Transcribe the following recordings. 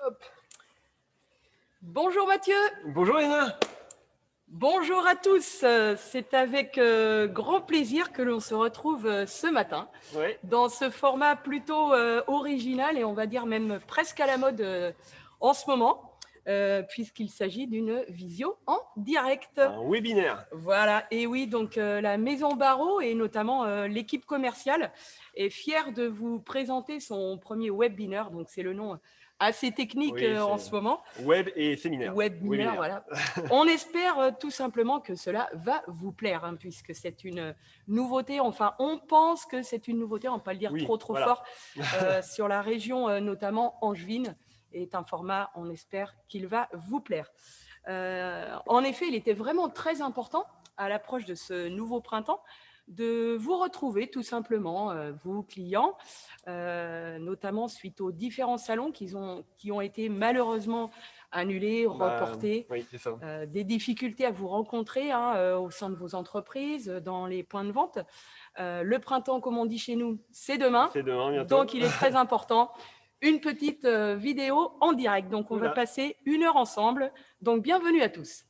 Hop. Bonjour Mathieu. Bonjour Léna. Bonjour à tous. C'est avec grand plaisir que l'on se retrouve ce matin dans ce format plutôt original et on va dire même presque à la mode en ce moment, puisqu'il s'agit d'une visio en direct. Un webinaire. Voilà, et oui, donc la Maison Barreau et notamment l'équipe commerciale est fière de vous présenter son premier webinaire, donc c'est le nom assez technique en ce moment. Web et séminaire. Webinaire, voilà. On espère tout simplement que cela va vous plaire, hein, puisque c'est une nouveauté, enfin on pense que c'est une nouveauté, on ne va pas le dire trop fort, sur la région notamment angevine, et est un format, on espère qu'il va vous plaire. En effet, il était vraiment très important à l'approche de ce nouveau printemps de vous retrouver tout simplement, vous clients, notamment suite aux différents salons qui ont été malheureusement annulés, reportés, des difficultés à vous rencontrer au sein de vos entreprises, dans les points de vente. Le printemps, comme on dit chez nous, c'est demain. C'est demain, bientôt. Donc, il est très important. Une petite vidéo en direct. Donc, on va passer 1 heure ensemble. Donc, bienvenue à tous.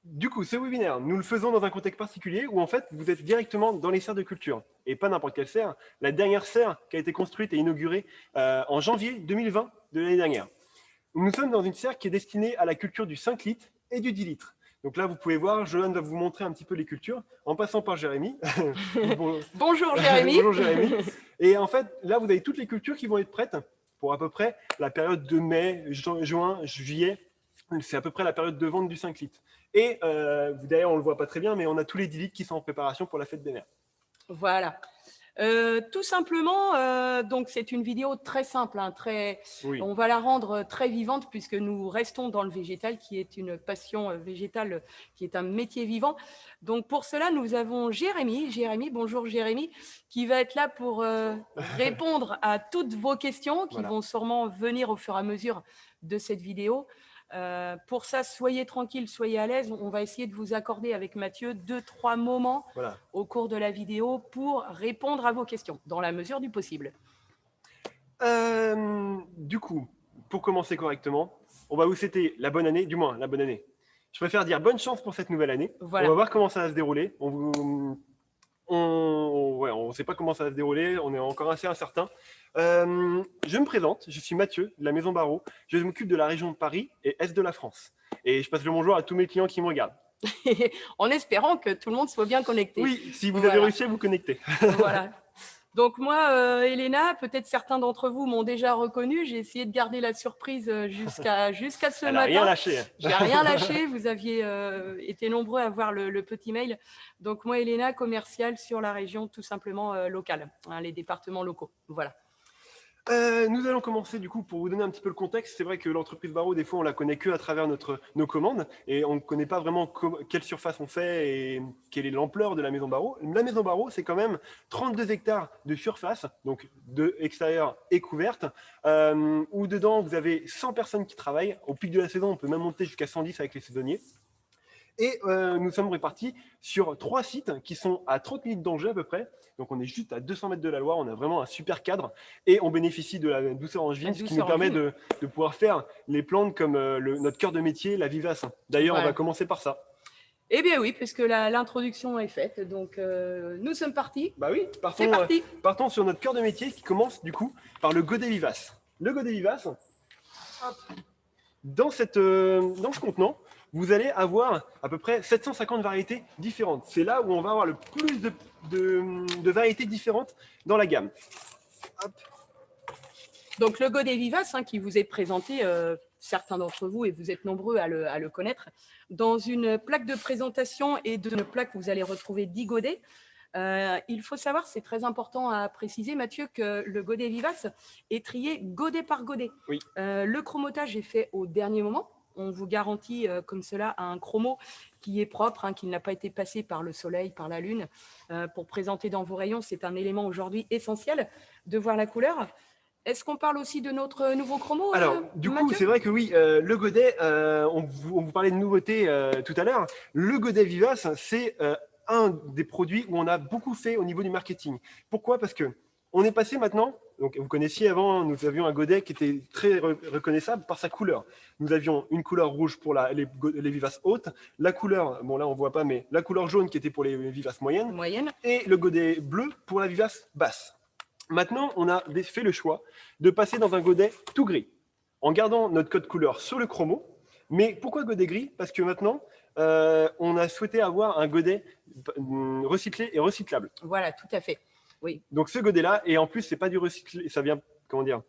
Du coup, ce webinaire, nous le faisons dans un contexte particulier où en fait, vous êtes directement dans les serres de culture. Et pas n'importe quelle serre. La dernière serre qui a été construite et inaugurée en janvier 2020 de l'année dernière. Nous sommes dans une serre qui est destinée à la culture du 5 litres et du 10 litres. Donc là, vous pouvez voir, Johan va vous montrer un petit peu les cultures, en passant par Jérémy. Bonjour Jérémy. Bonjour Jérémy. Et en fait, là, vous avez toutes les cultures qui vont être prêtes pour à peu près la période de mai, juin, juillet. C'est à peu près la période de vente du 5 litres. Et d'ailleurs, on ne le voit pas très bien, mais on a tous les 10 litres qui sont en préparation pour la fête des mères. Voilà. Tout simplement, donc c'est une vidéo très simple, hein, on va la rendre très vivante puisque nous restons dans le végétal qui est une passion végétale, qui est un métier vivant. Donc pour cela, nous avons Jérémy, bonjour Jérémy, qui va être là pour répondre à toutes vos questions qui vont sûrement venir au fur et à mesure de cette vidéo. Pour ça, soyez tranquille, soyez à l'aise. On va essayer de vous accorder avec Mathieu 2-3 moments au cours de la vidéo pour répondre à vos questions, dans la mesure du possible. Du coup, pour commencer correctement, on va vous souhaiter la bonne année, du moins la bonne année. Je préfère dire bonne chance pour cette nouvelle année. Voilà. On va voir comment ça va se dérouler. On ne sait pas comment ça va se dérouler, on est encore assez incertain. Je me présente, je suis Mathieu de la Maison Barreau. Je m'occupe de la région de Paris et Est de la France. Et je passe le bonjour à tous mes clients qui me regardent. En espérant que tout le monde soit bien connecté. Oui, si vous avez réussi à vous connecter. Voilà. Donc moi, Elena, peut-être certains d'entre vous m'ont déjà reconnu. J'ai essayé de garder la surprise jusqu'à ce matin. Rien lâché. J'ai rien lâché. Vous aviez été nombreux à voir le petit mail. Donc moi, Elena, commerciale sur la région tout simplement locale, hein, les départements locaux. Voilà. Nous allons commencer du coup pour vous donner un petit peu le contexte. C'est vrai que l'entreprise Barreau, des fois, on la connaît que à travers nos commandes et on ne connaît pas vraiment quelle surface on fait et quelle est l'ampleur de la Maison Barreau. La Maison Barreau, c'est quand même 32 hectares de surface, donc de extérieur et couverte, où dedans vous avez 100 personnes qui travaillent. Au pic de la saison, on peut même monter jusqu'à 110 avec les saisonniers. Et nous sommes répartis sur 3 sites qui sont à 30 minutes d'Angers à peu près. Donc on est juste à 200 mètres de la Loire, on a vraiment un super cadre et on bénéficie de la douceur angevine, ce qui nous permet de pouvoir faire les plantes comme notre cœur de métier, la vivace. D'ailleurs, on va commencer par ça. Eh bien oui, puisque l'introduction est faite, donc nous sommes partis. Bah oui, partons sur notre cœur de métier qui commence du coup par le godet vivace. Le godet vivace, dans ce contenant, vous allez avoir à peu près 750 variétés différentes. C'est là où on va avoir le plus de variétés différentes dans la gamme. Hop. Donc le godet vivace, hein, qui vous est présenté, certains d'entre vous, et vous êtes nombreux à le connaître, dans une plaque de présentation et d'une plaque, vous allez retrouver 10 godets. Il faut savoir, c'est très important à préciser, Mathieu, que le godet vivace est trié godet par godet. Oui. Le chromotage est fait au dernier moment. On vous garantit comme cela un chromo qui est propre, hein, qui n'a pas été passé par le soleil, par la lune. Pour présenter dans vos rayons, c'est un élément aujourd'hui essentiel de voir la couleur. Est-ce qu'on parle aussi de notre nouveau chromo? Alors, du coup, c'est vrai que oui, le godet, on vous parlait de nouveauté tout à l'heure. Le godet vivace, c'est un des produits où on a beaucoup fait au niveau du marketing. Pourquoi? Parce que On est passé maintenant, donc vous connaissiez avant, nous avions un godet qui était très reconnaissable par sa couleur. Nous avions une couleur rouge pour les vivaces hautes, la couleur, bon là on ne voit pas, mais la couleur jaune qui était pour les vivaces moyennes, et le godet bleu pour la vivace basse. Maintenant, on a fait le choix de passer dans un godet tout gris, en gardant notre code couleur sur le chromo. Mais pourquoi godet gris? Parce que maintenant, on a souhaité avoir un godet recyclé et recyclable. Voilà, tout à fait. Oui. Donc ce godet-là, et en plus, c'est pas du recyclé, ça vient, comment dire,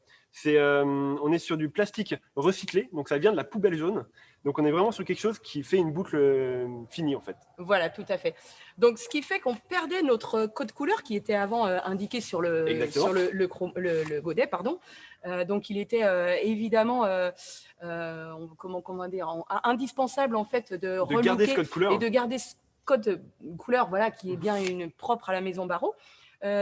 on est sur du plastique recyclé, donc ça vient de la poubelle jaune. Donc on est vraiment sur quelque chose qui fait une boucle finie en fait. Voilà, tout à fait. Donc ce qui fait qu'on perdait notre code couleur qui était avant indiqué sur le godet, pardon. Donc il était évidemment comment dire, indispensable en fait de garder ce code couleur et de garder ce code couleur, voilà, qui est bien propre à la maison Barraud.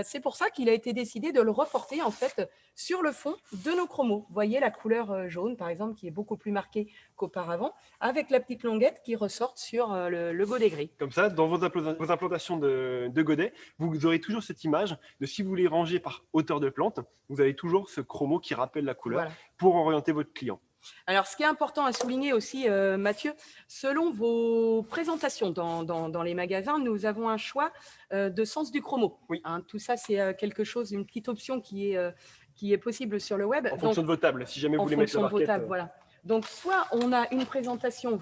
C'est pour ça qu'il a été décidé de le reporter en fait sur le fond de nos chromos. Vous voyez la couleur jaune par exemple qui est beaucoup plus marquée qu'auparavant, avec la petite longuette qui ressort sur le godet gris. Comme ça, dans vos implantations de godets, vous aurez toujours cette image de si vous voulez ranger par hauteur de plante, vous avez toujours ce chromo qui rappelle la couleur pour orienter votre client. Alors, ce qui est important à souligner aussi, Mathieu, selon vos présentations dans les magasins, nous avons un choix de sens du chromo. Oui. Hein, tout ça, c'est quelque chose, une petite option qui est possible sur le web. En fonction de vos tables, si jamais vous voulez mettre la barquette. Voilà. Donc, soit on a une présentation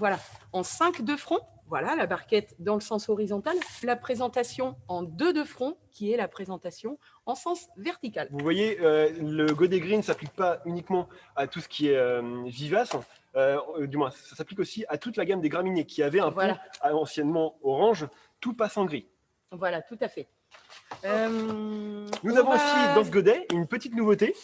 en 5 de front, voilà, la barquette dans le sens horizontal, la présentation en 2 de front, qui est la présentation en sens vertical. Vous voyez, le godet gris ne s'applique pas uniquement à tout ce qui est vivace, du moins, ça s'applique aussi à toute la gamme des graminées qui avait un peu anciennement orange, tout passe en gris. Voilà, tout à fait. Nous avons aussi dans ce godet une petite nouveauté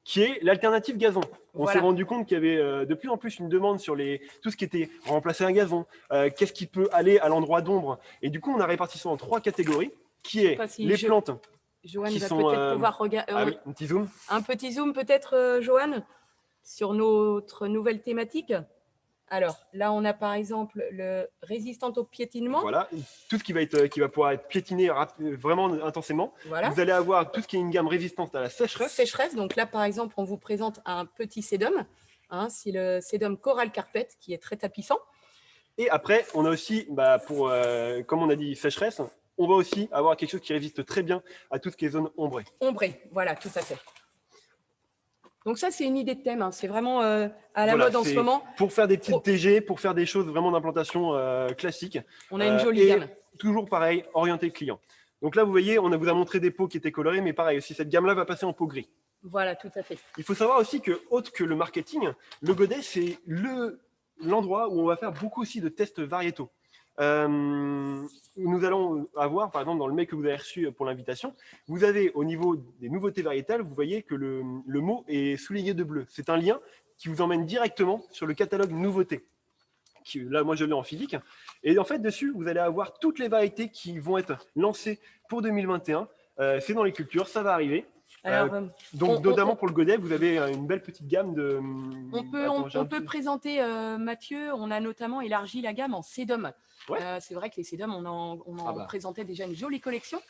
qui est l'alternative gazon. On s'est rendu compte qu'il y avait de plus en plus une demande sur tout ce qui était remplacer un gazon, qu'est-ce qui peut aller à l'endroit d'ombre. Et du coup, on a réparti ça en 3 catégories, qui est les plantes. Johan va peut-être pouvoir regarder. Ah oui, un petit zoom. Un petit zoom peut-être, Johan, sur notre nouvelle thématique. Alors, là, on a par exemple le résistant au piétinement. Voilà, tout ce qui va pouvoir être piétiné vraiment intensément. Voilà. Vous allez avoir tout ce qui est une gamme résistante à la sécheresse. Sécheresse, donc là, par exemple, on vous présente un petit sédum. Hein, c'est le sédum Coral Carpet qui est très tapissant. Et après, on a aussi, comme on a dit, sécheresse, on va aussi avoir quelque chose qui résiste très bien à toutes les zones ombrées. Ombrées, voilà, tout à fait. Donc ça, c'est une idée de thème. Hein. C'est vraiment à la mode en ce moment. Pour faire des petites TG, pour faire des choses vraiment d'implantation classique. On a une jolie gamme. Toujours pareil, orienté client. Donc là, vous voyez, on vous a montré des pots qui étaient colorés, mais pareil, aussi cette gamme-là va passer en pot gris. Voilà, tout à fait. Il faut savoir aussi que, autre que le marketing, le godet, c'est l'endroit où on va faire beaucoup aussi de tests variétaux. Nous allons avoir, par exemple, dans le mail que vous avez reçu pour l'invitation, vous avez au niveau des nouveautés variétales, vous voyez que le mot est souligné de bleu. C'est un lien qui vous emmène directement sur le catalogue nouveautés. Là, moi, je l'ai en physique. Et en fait, dessus, vous allez avoir toutes les variétés qui vont être lancées pour 2021. C'est dans les cultures, ça va arriver. Alors, donc, notamment pour le godet, vous avez une belle petite gamme de… On peut présenter, Mathieu, on a notamment élargi la gamme en sédum. Ouais. C'est vrai que les sédums, on en présentait déjà une jolie collection.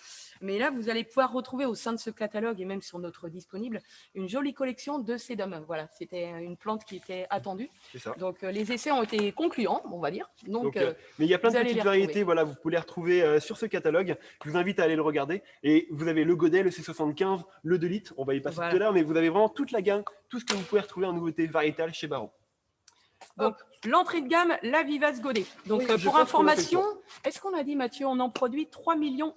Mais là, vous allez pouvoir retrouver au sein de ce catalogue et même sur notre disponible, une jolie collection de sédum. Voilà, c'était une plante qui était attendue. C'est ça. Donc, les essais ont été concluants, on va dire. Donc, mais il y a plein de petites variétés, voilà, vous pouvez les retrouver sur ce catalogue. Je vous invite à aller le regarder. Et vous avez le godet, le C75, le 2 litres, on va y passer tout à l'heure, mais vous avez vraiment toute la gamme, tout ce que vous pouvez retrouver en nouveauté variétale chez Barraud. Donc, l'entrée de gamme, la Vivace Godet. Donc, pour information, est-ce qu'on a dit, Mathieu, on en produit 3,5 millions?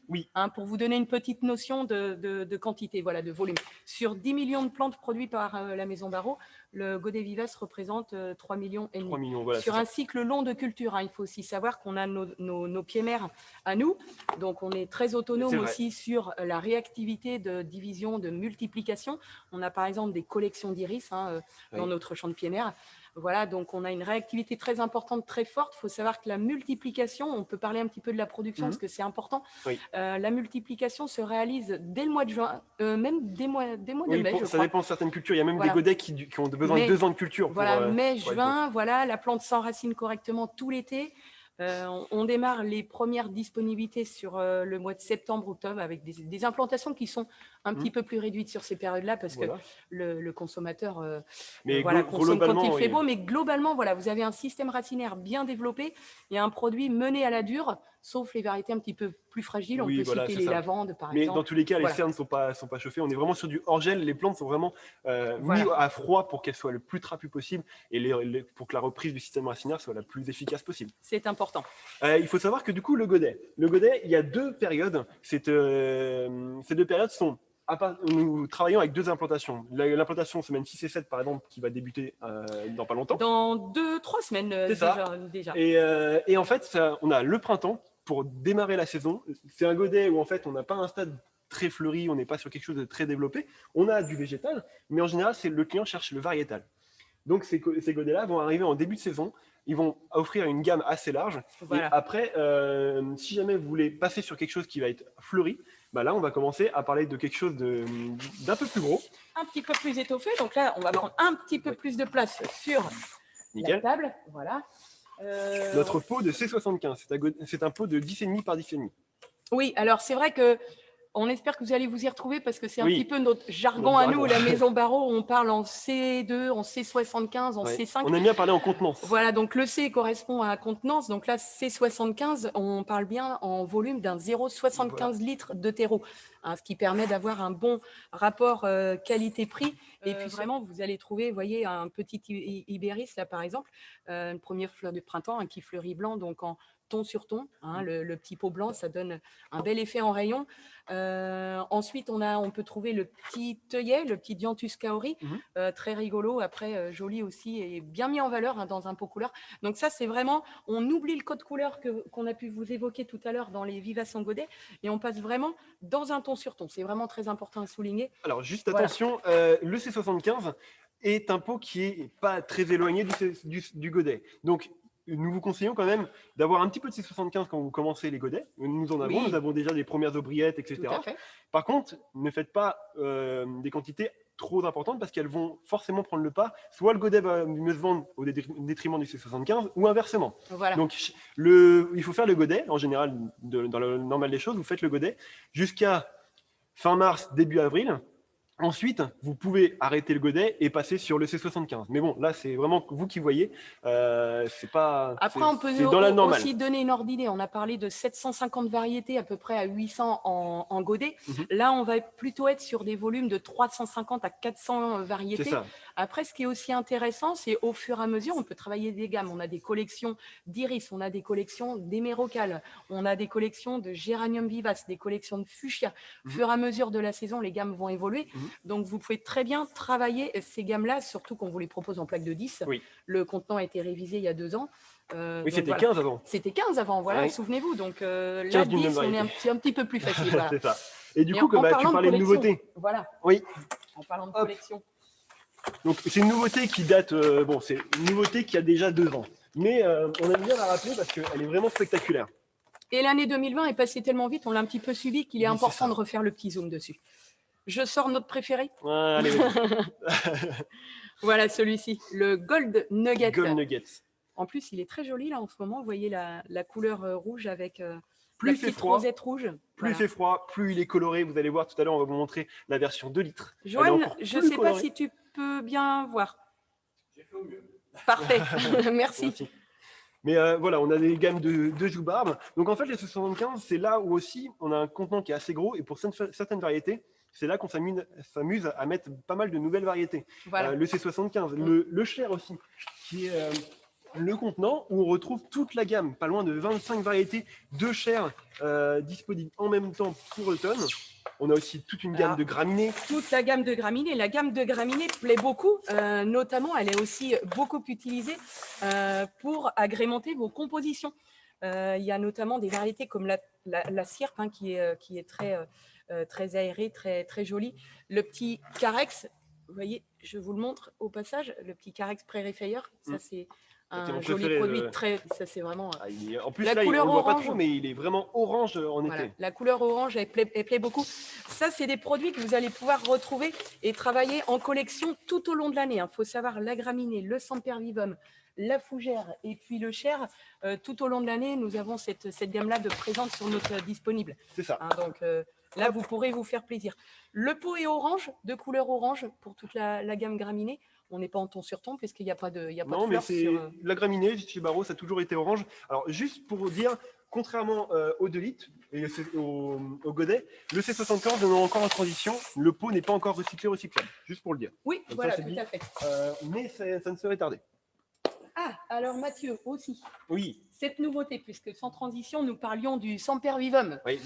Oui. Hein, pour vous donner une petite notion de quantité, voilà, de volume. Sur 10 millions de plantes produites par la Maison Barraud, le Godet Vivace représente 3,5 millions. 3 millions, voilà, sur un cycle long de culture, hein, il faut aussi savoir qu'on a nos pieds-mères à nous. Donc, on est très autonome aussi sur la réactivité de division, de multiplication. On a par exemple des collections d'iris dans notre champ de pieds-mères. Voilà, donc on a une réactivité très importante, très forte. Il faut savoir que la multiplication, on peut parler un petit peu de la production parce que c'est important. Oui. La multiplication se réalise dès le mois de juin, même dès mois de mai, je crois. Ça dépend de certaines cultures. Il y a même des godets qui ont besoin de 2 ans de culture. Voilà, mai, juin, voilà, la plante s'enracine correctement tout l'été. On démarre les premières disponibilités sur le mois de septembre-octobre avec des implantations qui sont un petit peu plus réduites sur ces périodes-là parce que le consommateur consomme quand il fait beau. Mais globalement, voilà, vous avez un système racinaire bien développé. Il y a un produit mené à la dure, sauf les variétés un petit peu plus fragiles. On peut citer les lavandes, par exemple. Mais dans tous les cas, les serres ne sont pas chauffées. On est vraiment sur du hors-gel. Les plantes sont vraiment mises à froid pour qu'elles soient le plus trapues possible et pour que la reprise du système racinaire soit la plus efficace possible. C'est important. Il faut savoir que du coup, le godet, il y a 2 périodes. Ces 2 périodes sont... Nous travaillons avec 2 implantations. L'implantation semaine 6 et 7, par exemple, qui va débuter dans pas longtemps. Dans 2-3 semaines déjà. Et en fait, on a le printemps pour démarrer la saison. C'est un godet où en fait, on n'a pas un stade très fleuri, on n'est pas sur quelque chose de très développé. On a du végétal, mais en général, le client cherche le variétal. Donc ces godets-là vont arriver en début de saison. Ils vont offrir une gamme assez large. Et après, si jamais vous voulez passer sur quelque chose qui va être fleuri, là, on va commencer à parler de quelque chose d'un peu plus gros. Un petit peu plus étoffé. Donc là, on va prendre un petit peu plus de place sur la table. Voilà. Notre pot de C75, c'est un pot de 10,5 par 10,5. Oui, alors c'est vrai que on espère que vous allez vous y retrouver parce que c'est un petit peu notre jargon à nous, la Maison Barraud. On parle en C2, en C75, en C5. On aime bien parler en contenance. Voilà, donc le C correspond à contenance. Donc là, C75, on parle bien en volume d'un 0,75 litres de terreau, ce qui permet d'avoir un bon rapport qualité-prix. Et puis vraiment, vous allez trouver, vous voyez, un petit ibéris là par exemple, une première fleur du printemps qui fleurit blanc, donc en ton sur ton, le petit pot blanc, ça donne un bel effet en rayon. Ensuite, on peut trouver le petit œillet, le petit Dianthus kaori, très rigolo, après joli aussi et bien mis en valeur dans un pot couleur. Donc ça, c'est vraiment, on oublie le code couleur qu'on a pu vous évoquer tout à l'heure dans les Vivaces en godet et on passe vraiment dans un ton sur ton. C'est vraiment très important à souligner. Alors juste attention, le C75 est un pot qui n'est pas très éloigné du godet. Donc, nous vous conseillons quand même d'avoir un petit peu de C75 quand vous commencez les godets. Nous en avons, nous avons déjà des premières aubriettes, etc. Par contre, ne faites pas des quantités trop importantes parce qu'elles vont forcément prendre le pas. Soit le godet va mieux se vendre au détriment du C75 ou inversement. Donc, il faut faire le godet, en général, dans le normal des choses, vous faites le godet jusqu'à fin mars, début avril. Ensuite, vous pouvez arrêter le godet et passer sur le C75. Mais bon, là, c'est vraiment vous qui voyez. C'est pas. Après, on peut aussi donner une ordre d'idée. On a parlé de 750 variétés, à peu près à 800 en godet. Là, on va plutôt être sur des volumes de 350 à 400 variétés. C'est ça. Après, ce qui est aussi intéressant, c'est au fur et à mesure, on peut travailler des gammes. On a des collections d'iris, on a des collections d'émérocales, on a des collections de géranium vivace, des collections de fuchsia. Au fur et à mesure de la saison, les gammes vont évoluer. Donc, vous pouvez très bien travailler ces gammes-là, surtout qu'on vous les propose en plaque de 10. Le contenant a été révisé il y a 2 ans. Oui, c'était 15 avant. C'était 15 avant, voilà, souvenez-vous. Donc là, 10, c'est un petit peu plus facile. Voilà. C'est ça. Et du coup, tu parlais de nouveautés. Voilà. Oui. En parlant de collection. Donc, c'est une nouveauté qui date, c'est une nouveauté qui a déjà 2 ans. Mais on aime bien la rappeler parce qu'elle est vraiment spectaculaire. Et l'année 2020 est passée tellement vite, on l'a un petit peu suivi qu'il est important de refaire le petit zoom dessus. Je sors notre préféré. Allez, voilà celui-ci, le Gold Nugget. Gold Nugget. En plus, il est très joli là en ce moment. Vous voyez la couleur rouge avec plus la petite rosette rouge. Plus il fait froid, plus il est coloré. Vous allez voir tout à l'heure, on va vous montrer la version 2 litres. Joanne, je ne sais pas si tu peux bien voir. J'ai fait au mieux. Parfait, merci. Mais voilà, on a des gammes de joubarbe. Donc en fait, les 75, c'est là où aussi on a un contenant qui est assez gros. Et pour certaines variétés, c'est là qu'on s'amuse à mettre pas mal de nouvelles variétés. Voilà. Le C75, le Cher aussi, qui est le contenant où on retrouve toute la gamme, pas loin de 25 variétés de Cher disponibles en même temps pour l'automne. On a aussi toute une gamme de graminées. Toute la gamme de graminées. La gamme de graminées plaît beaucoup. Notamment, elle est aussi beaucoup utilisée pour agrémenter vos compositions. Il y a notamment des variétés comme la Sierpe qui est très aérée, très jolie. Le petit Carex, vous voyez, je vous le montre au passage, le petit Carex pré-réfeilleur, ça c'est un joli produit, ça c'est vraiment... en plus, la couleur on ne voit pas trop, mais il est vraiment orange en été. La couleur orange, elle plaît beaucoup. Ça, c'est des produits que vous allez pouvoir retrouver et travailler en collection tout au long de l'année. Il faut savoir la graminée, le sempervivum, la fougère et puis le Cher, tout au long de l'année, nous avons cette gamme-là de présente sur notre disponible. C'est ça. Hein, donc là, vous pourrez vous faire plaisir. Le pot est orange, de couleur orange pour toute la gamme graminée. On n'est pas en ton sur ton puisqu'il n'y a pas de fleurs. Non, mais c'est la graminée chez Barreau, ça a toujours été orange. Alors, juste pour vous dire, contrairement au 2 litres et au godet, le C75 est encore en transition. Le pot n'est pas encore recyclable, juste pour le dire. Oui, donc voilà, tout à fait. Mais ça ne serait tardé. Ah, alors Mathieu, aussi. Oui. Cette nouveauté, puisque sans transition, nous parlions du Semper Vivum. Oui,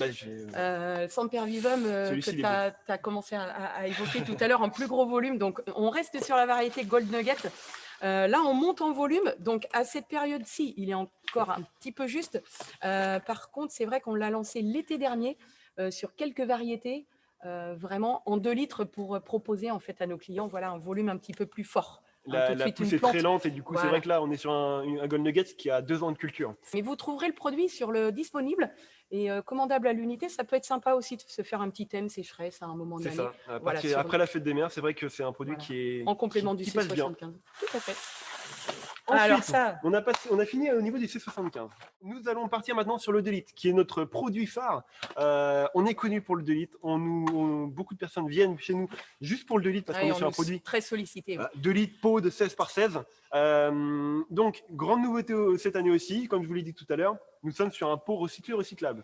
Semper Vivum que tu as commencé à évoquer tout à l'heure en plus gros volume. Donc, on reste sur la variété Gold Nugget. Là, on monte en volume. Donc, à cette période-ci, il est encore un petit peu juste. Par contre, c'est vrai qu'on l'a lancé l'été dernier sur quelques variétés, vraiment en 2 litres pour proposer en fait à nos clients un volume un petit peu plus fort. La pousse est très lente et du coup, c'est vrai que là, on est sur un Gold Nugget qui a 2 ans de culture. Mais vous trouverez le produit sur le disponible et commandable à l'unité. Ça peut être sympa aussi de se faire un petit thème sécheresse à un moment de l'année. C'est ça. Après la fête des mers, c'est vrai que c'est un produit qui est en complément du C75. Bien. Tout à fait. Ensuite, on a fini au niveau du C75. Nous allons partir maintenant sur le 2 litres, qui est notre produit phare. On est connu pour le 2 litres. Beaucoup de personnes viennent chez nous juste pour le 2 litres parce qu'on est sur un produit très sollicité. 2 litres pot de 16 par 16. Donc, grande nouveauté cette année aussi, comme je vous l'ai dit tout à l'heure, nous sommes sur un pot recyclable.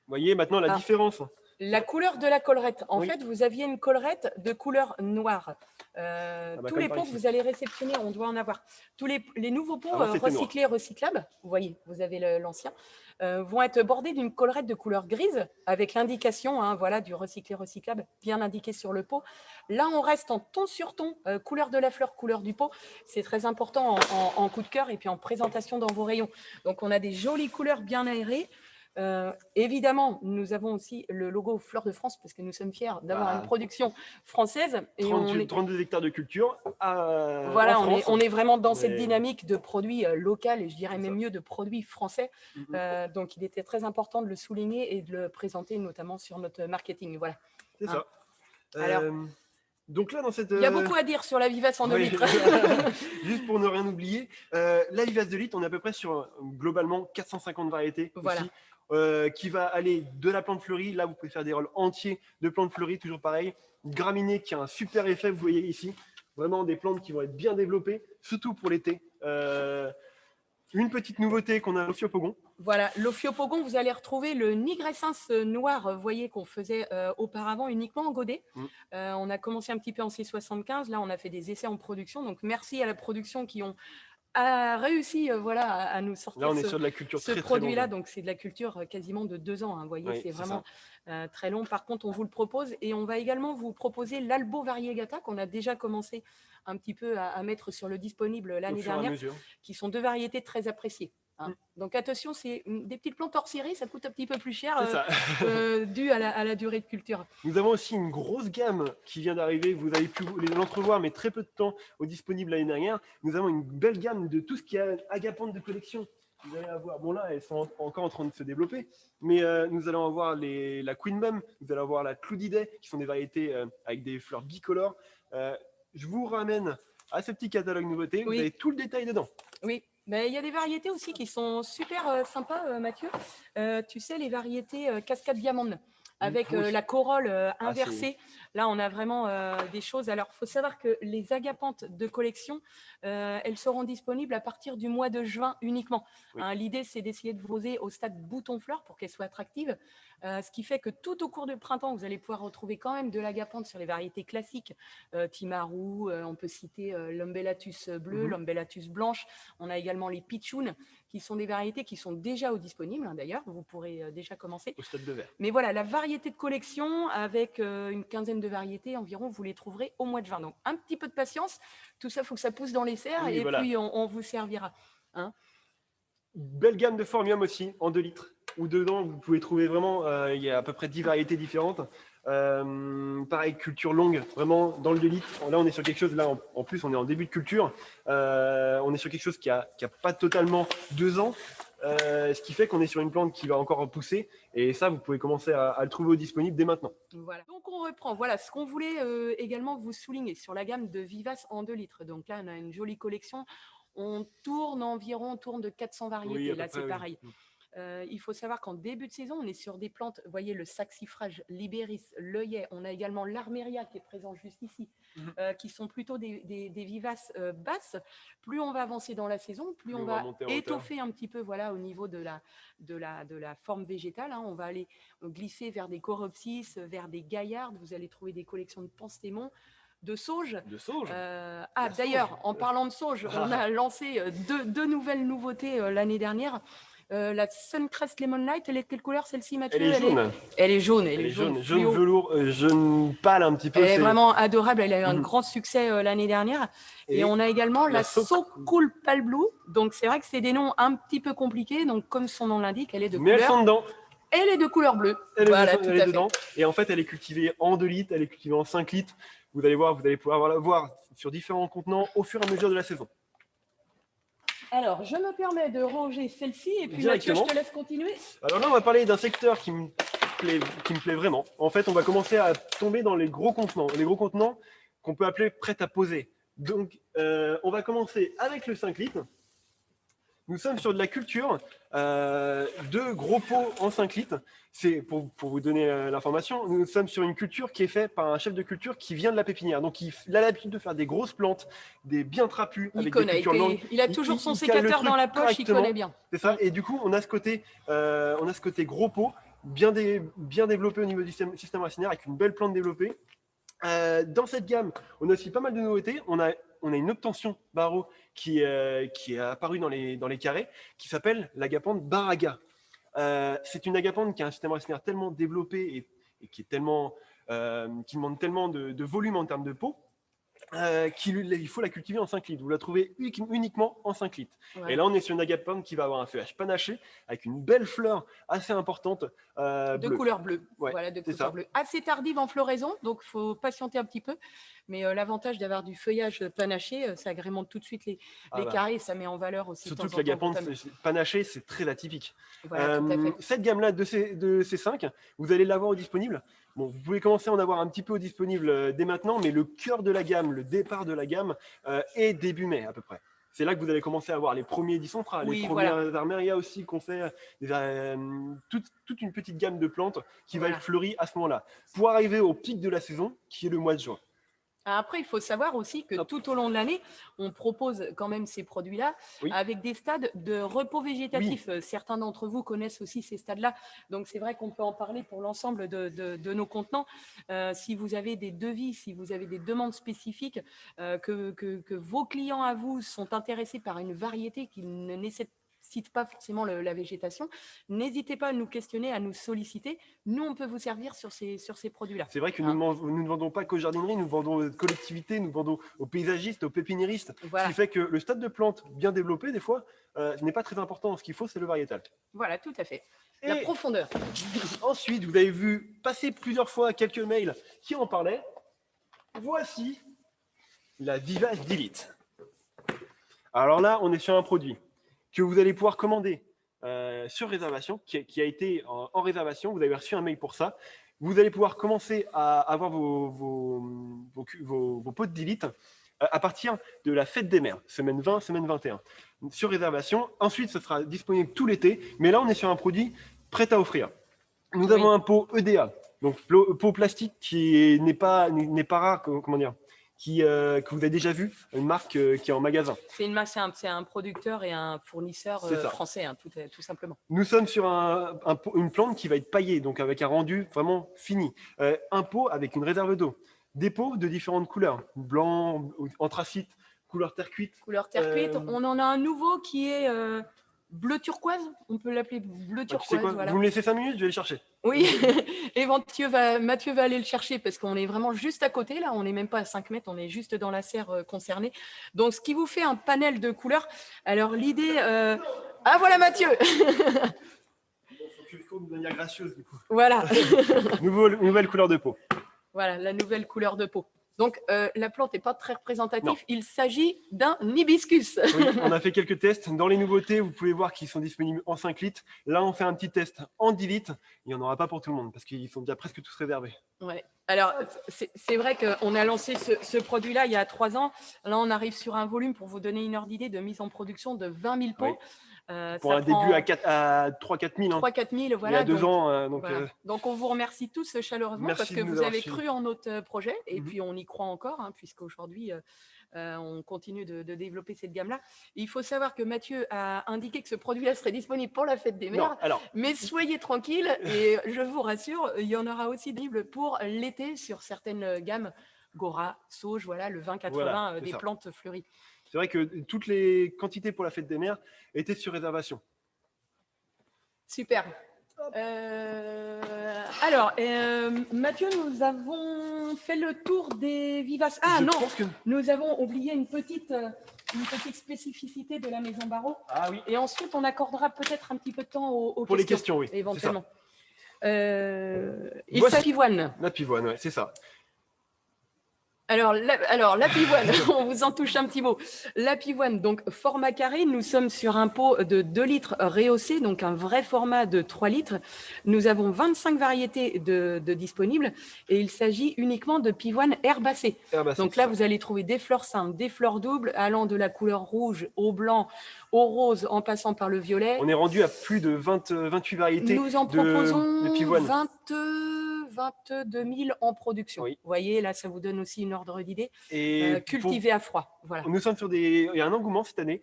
Vous voyez maintenant la différence. La couleur de la collerette. En fait, vous aviez une collerette de couleur noire. Tous les pots que vous allez réceptionner, on doit en avoir. Tous les nouveaux pots recyclés, recyclables, vous voyez, vous avez l'ancien, vont être bordés d'une collerette de couleur grise avec l'indication du recyclé, recyclable bien indiqué sur le pot. Là, on reste en ton sur ton, couleur de la fleur, couleur du pot. C'est très important en coup de cœur et puis en présentation dans vos rayons. Donc, on a des jolies couleurs bien aérées. Évidemment, nous avons aussi le logo Fleur de France parce que nous sommes fiers d'avoir une production française. Et 32 hectares de culture. On est vraiment dans cette dynamique de produits locaux et je dirais même mieux de produits français. Donc, il était très important de le souligner et de le présenter notamment sur notre marketing. Voilà. C'est ça. Alors, donc là, il y a beaucoup à dire sur la Vivace en 2 litres. Juste pour ne rien oublier, la Vivace 2 litres, on est à peu près sur globalement 450 variétés aussi. Qui va aller de la plante fleurie, là vous pouvez faire des rôles entiers de plantes fleuries, toujours pareil, graminée qui a un super effet, vous voyez ici, vraiment des plantes qui vont être bien développées, surtout pour l'été. Une petite nouveauté qu'on a, l'Ophiopogon. Voilà, l'Ophiopogon, vous allez retrouver le nigrescens noir, vous voyez qu'on faisait auparavant uniquement en godet. On a commencé un petit peu en C75, là on a fait des essais en production, donc merci à la production qui ont réussi à nous sortir là, on est sur de la culture ce produit-là. Donc, c'est de la culture quasiment de 2 ans. Vous voyez, c'est vraiment très long. Par contre, on vous le propose et on va également vous proposer l'Albo Variegata qu'on a déjà commencé un petit peu à mettre sur le disponible l'année dernière, qui sont 2 variétés très appréciées. Donc attention, c'est des petites plantes hors série, ça coûte un petit peu plus cher dû à la durée de culture. Nous avons aussi une grosse gamme qui vient d'arriver, vous avez pu l'entrevoir mais très peu de temps au disponible l'année dernière. Nous avons une belle gamme de tout ce qui est agapante de collection. Vous allez avoir, bon là elles sont encore en train de se développer, mais nous allons avoir la Queen Mum, vous allez avoir la Cloudidae qui sont des variétés avec des fleurs bicolores. Je vous ramène à ce petit catalogue nouveauté, vous avez tout le détail dedans. Oui. Mais il y a des variétés aussi qui sont super sympas, Mathieu. Tu sais, les variétés cascade diamande avec la corolle inversée. Là, on a vraiment des choses. Alors, il faut savoir que les agapantes de collection, elles seront disponibles à partir du mois de juin uniquement. L'idée, c'est d'essayer de poser au stade bouton-fleur pour qu'elles soient attractives. Ce qui fait que tout au cours du printemps, vous allez pouvoir retrouver quand même de l'agapante sur les variétés classiques. Timarou, on peut citer l'Ombellatus bleu, l'Ombellatus blanche. On a également les Pitchoun, qui sont des variétés qui sont déjà disponibles. D'ailleurs, vous pourrez déjà commencer. Au stade de verre. Mais voilà, la variété de collection, avec une quinzaine de variétés environ, vous les trouverez au mois de juin. Donc, un petit peu de patience. Tout ça, il faut que ça pousse dans les serres puis on vous servira. Belle gamme de Formium aussi, en 2 litres. Où dedans, vous pouvez trouver vraiment, il y a à peu près 10 variétés différentes. Pareil, culture longue, vraiment dans le 2 litres. Là, on est sur quelque chose, là, en plus, on est en début de culture. On est sur quelque chose qui a pas totalement 2 ans. Ce qui fait qu'on est sur une plante qui va encore pousser. Et ça, vous pouvez commencer à le trouver disponible dès maintenant. Voilà. Donc, on reprend. Voilà ce qu'on voulait également vous souligner sur la gamme de Vivace en 2 litres. Donc là, on a une jolie collection. on tourne de 400 variétés. Oui, là, c'est oui. pareil. Il faut savoir qu'en début de saison, on est sur des plantes, vous voyez le saxifrage, l'ibéris, l'œillet, on a également l'arméria qui est présent juste ici, qui sont plutôt des vivaces basses. Plus on va avancer dans la saison, plus on va étoffer un petit peu au niveau de la forme végétale. On va aller glisser vers des coropsis, vers des gaillardes. Vous allez trouver des collections de penstémons, de sauge. D'ailleurs, en parlant de sauge, on a lancé deux nouvelles nouveautés l'année dernière. La Suncrest Lemon Light, elle est de quelle couleur celle-ci, Mathieu? Elle est jaune. Elle est jaune. Elle est jaune velours, jaune pâle un petit peu. Elle est vraiment adorable. Elle a eu un grand succès l'année dernière. Et on a également la So Cool Pale Blue. Donc c'est vrai que c'est des noms un petit peu compliqués. Donc comme son nom l'indique, elle est de couleur. Mais elles sont dedans. Elle est de couleur bleue. Elle est dedans. Et en fait, elle est cultivée en 2 litres, elle est cultivée en 5 litres. Vous allez pouvoir la voir sur différents contenants au fur et à mesure de la saison. Alors, je me permets de ranger celle-ci et puis Mathieu, je te laisse continuer. Alors là, on va parler d'un secteur qui me plaît vraiment. En fait, on va commencer à tomber dans les gros contenants. Les gros contenants qu'on peut appeler prêts à poser. Donc, on va commencer avec le 5 litres. Nous sommes sur de la culture de gros pots en 5 litres. C'est pour vous donner l'information, nous sommes sur une culture qui est faite par un chef de culture qui vient de la pépinière. Donc, il a l'habitude de faire des grosses plantes, des bien trapues. Il a toujours son sécateur dans la poche, il connaît bien. C'est ça. Et du coup, on a ce côté gros pot, bien développé au niveau du système racinaire, avec une belle plante développée. Dans cette gamme, on a aussi pas mal de nouveautés. On a une obtention barreau qui est apparue dans les carrés, qui s'appelle l'agapante Baraga. C'est une agapante qui a un système racinaire tellement développé et qui demande tellement de volume en termes de peau, qu'il faut la cultiver en 5 litres. Vous la trouvez uniquement en 5 litres. Ouais. Et là, on est sur une agapante qui va avoir un feuillage panaché avec une belle fleur assez importante. De couleur bleue. Ouais, voilà, de couleur bleue. Assez tardive en floraison, donc il faut patienter un petit peu. Mais l'avantage d'avoir du feuillage panaché, ça agrémente tout de suite les carrés, ça met en valeur aussi. Surtout que l'agapante panachée, c'est très atypique. Voilà, tout à fait. Cette gamme-là de ces 5, vous allez l'avoir disponible. Bon, vous pouvez commencer à en avoir un petit peu disponible dès maintenant, mais le cœur de la gamme, le départ de la gamme est début mai à peu près. C'est là que vous allez commencer à avoir les premiers Dicentra, les premières arméria aussi qu'on fait, toute une petite gamme de plantes qui va être fleurie à ce moment-là, pour arriver au pic de la saison qui est le mois de juin. Après, il faut savoir aussi que tout au long de l'année, on propose quand même ces produits-là avec des stades de repos végétatif. Certains d'entre vous connaissent aussi ces stades-là. Donc, c'est vrai qu'on peut en parler pour l'ensemble de nos contenants. Si vous avez des devis, si vous avez des demandes spécifiques, que vos clients à vous sont intéressés par une variété qui ne nécessite pas forcément la végétation, n'hésitez pas à nous questionner, à nous solliciter. Nous, on peut vous servir sur ces produits-là. C'est vrai que nous ne vendons pas qu'aux jardineries, nous vendons aux collectivités, nous vendons aux paysagistes, aux pépiniéristes. Ce qui fait que le stade de plantes bien développé, des fois, n'est pas très important. Ce qu'il faut, c'est le variétal. Voilà, tout à fait. La profondeur. Ensuite, vous avez vu passer plusieurs fois quelques mails qui en parlaient. Voici la Vivace Delete. Alors là, on est sur un produit que vous allez pouvoir commander sur réservation, qui a été en réservation. Vous avez reçu un mail pour ça. Vous allez pouvoir commencer à avoir vos pots de Delete à partir de la fête des mères, semaine 20, semaine 21, sur réservation. Ensuite, ce sera disponible tout l'été. Mais là, on est sur un produit prêt à offrir. Nous avons un pot EDA, donc pot plastique qui n'est pas rare, comment dire, que vous avez déjà vu, une marque qui est en magasin. C'est un producteur et un fournisseur français, tout simplement. Nous sommes sur une plante qui va être paillée, donc avec un rendu vraiment fini. Un pot avec une réserve d'eau. Des pots de différentes couleurs, blanc, anthracite, couleur terre cuite. Couleur terre cuite. On en a un nouveau qui est bleu turquoise. On peut l'appeler bleu turquoise. Tu sais quoi, voilà. Vous me laissez 5 minutes, je vais le chercher. Oui, et Mathieu va aller le chercher parce qu'on est vraiment juste à côté. Là, on n'est même pas à 5 mètres, on est juste dans la serre concernée. Donc, ce qui vous fait un panel de couleurs. Alors, l'idée... Ah, voilà Mathieu. Il faut de manière gracieuse, du coup. Voilà. Nouvelle couleur de peau. Voilà, la nouvelle couleur de peau. Donc, la plante n'est pas très représentative. Il s'agit d'un hibiscus. Oui, on a fait quelques tests. Dans les nouveautés, vous pouvez voir qu'ils sont disponibles en 5 litres. Là, on fait un petit test en 10 litres. Il n'y en aura pas pour tout le monde parce qu'ils sont déjà presque tous réservés. Ouais. Alors, c'est vrai qu'on a lancé ce produit-là il y a 3 ans. Là, on arrive sur un volume, pour vous donner une ordre d'idée, de mise en production de 20 000 pots. Oui. Pour un début à 3-4 000. 3-4 000, voilà. Il y a 2 ans. Voilà. Donc, on vous remercie tous chaleureusement parce que vous avez cru en notre projet et puis on y croit encore, puisqu'aujourd'hui, on continue de développer cette gamme-là. Il faut savoir que Mathieu a indiqué que ce produit-là serait disponible pour la fête des mères. Mais soyez tranquilles et je vous rassure, il y en aura aussi disponible pour l'été sur certaines gammes. Gora, Sauge, voilà, le 20-80 des plantes fleuries. C'est vrai que toutes les quantités pour la fête des mères étaient sur réservation. Super. Alors, Mathieu, nous avons fait le tour des vivaces. Ah non, nous avons oublié une petite spécificité de la maison Barraud. Ah oui. Et ensuite, on accordera peut-être un petit peu de temps aux questions. Pour les questions, oui. Éventuellement. La pivoine. La pivoine, oui, c'est ça. Alors, la pivoine, on vous en touche un petit mot. La pivoine, donc format carré, nous sommes sur un pot de 2 litres rehaussé, donc un vrai format de 3 litres. Nous avons 25 variétés de disponibles et il s'agit uniquement de pivoine herbacée. Donc là, vous allez trouver des fleurs simples, des fleurs doubles, allant de la couleur rouge au blanc, au rose, en passant par le violet. On est rendu à plus de 28 variétés nous en proposons de pivoine. 22 000 en production. Oui. Vous voyez, là, ça vous donne aussi une ordre d'idée. Et cultivé à froid. Voilà. Nous sommes sur il y a un engouement cette année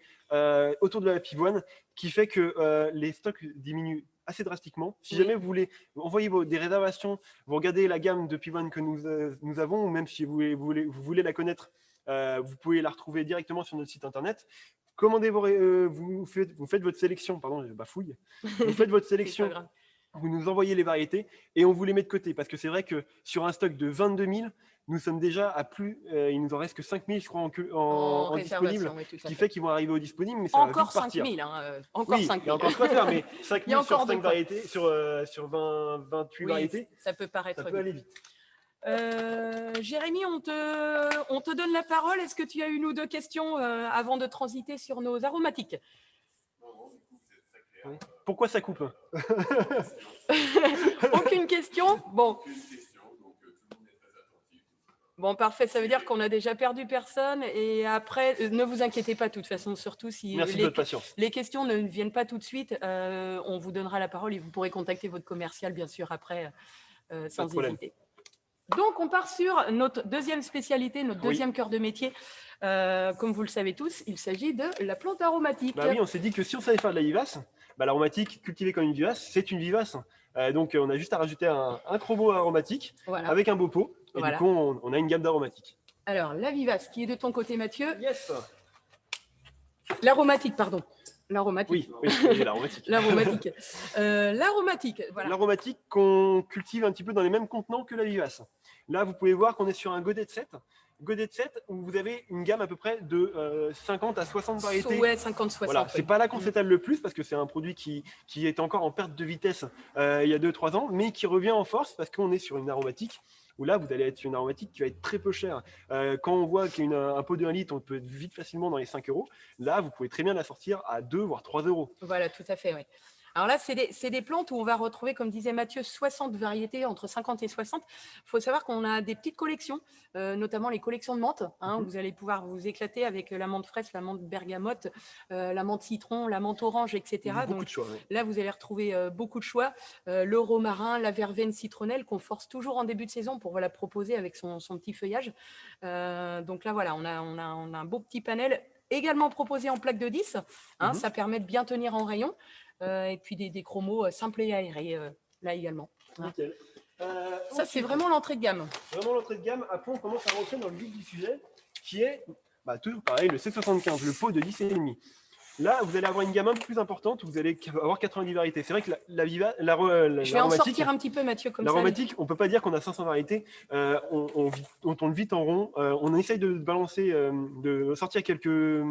autour de la pivoine qui fait que les stocks diminuent assez drastiquement. Si jamais vous voulez envoyer des réservations, vous regardez la gamme de pivoine que nous avons, ou même si vous voulez la connaître, vous pouvez la retrouver directement sur notre site internet. Commandez vous faites votre sélection, pardon, je bafouille. Vous faites votre sélection. Vous nous envoyez les variétés et on vous les met de côté parce que c'est vrai que sur un stock de 22 000, nous sommes déjà à plus, il nous en reste que 5 000 je crois en disponible, oui, ce qui fait qu'ils vont arriver au disponible, mais ça encore va vite 5 000, encore 5 000. Il y a encore quoi faire, mais 5 000 sur 5 variétés, sur 28 variétés, ça peut paraître ça peut aller vite. Jérémy, on te donne la parole. Est-ce que tu as une ou deux questions avant de transiter sur nos aromatiques? Pourquoi ça coupe? Aucune question? Bon, parfait. Ça veut dire qu'on a déjà perdu personne. Et après, ne vous inquiétez pas, de toute façon, surtout si les questions ne viennent pas tout de suite, on vous donnera la parole et vous pourrez contacter votre commercial, bien sûr, après, sans hésiter. Donc, on part sur notre deuxième spécialité, notre deuxième cœur de métier. Comme vous le savez tous, il s'agit de la plante aromatique. Oui, on s'est dit que si on savait faire de la vivace, l'aromatique, cultivée comme une vivace, c'est une vivace. Donc, on a juste à rajouter un chromo aromatique avec un beau pot. Et du coup, on a une gamme d'aromatiques. Alors, la vivace, qui est de ton côté, Mathieu? Yes. L'aromatique, pardon. L'aromatique. Oui, l'aromatique. L'aromatique. L'aromatique, voilà. L'aromatique qu'on cultive un petit peu dans les mêmes contenants que la vivace. Là, vous pouvez voir qu'on est sur un godet de 7. Godet de 7 où vous avez une gamme à peu près de 50 à 60 variétés. Ouais, 50-60. Voilà. C'est pas là qu'on s'étale le plus parce que c'est un produit qui est encore en perte de vitesse il y a 2-3 ans, mais qui revient en force parce qu'on est sur une aromatique où là, vous allez être sur une aromatique qui va être très peu chère. Quand on voit qu'un pot de 1 litre, on peut être vite facilement dans les 5 €. Là, vous pouvez très bien la sortir à 2 voire 3 €. Voilà, tout à fait, oui. Alors là, c'est des plantes où on va retrouver, comme disait Mathieu, 60 variétés, entre 50 et 60. Il faut savoir qu'on a des petites collections, notamment les collections de menthe. Vous allez pouvoir vous éclater avec la menthe fraîche, la menthe bergamote, la menthe citron, la menthe orange, etc. Beaucoup de choix. Oui. Là, vous allez retrouver beaucoup de choix. Le romarin, la verveine citronnelle qu'on force toujours en début de saison pour la proposer avec son petit feuillage. Donc là, voilà, on a un beau petit panel. Également proposé en plaque de 10. Ça permet de bien tenir en rayon. Et puis des chromos simples et aérés là également. Nickel. Ça, c'est vraiment l'entrée de gamme. Vraiment l'entrée de gamme. Après, on commence à rentrer dans le vif du sujet, qui est toujours pareil, le C75, le pot de 10,5. Là, vous allez avoir une gamme un peu plus importante, où vous allez avoir 90 variétés. C'est vrai que je vais en sortir un petit peu, Mathieu, comme ça. L'aromatique, on ne peut pas dire qu'on a 500 variétés. On tourne vite en rond. On essaye de balancer, de sortir quelques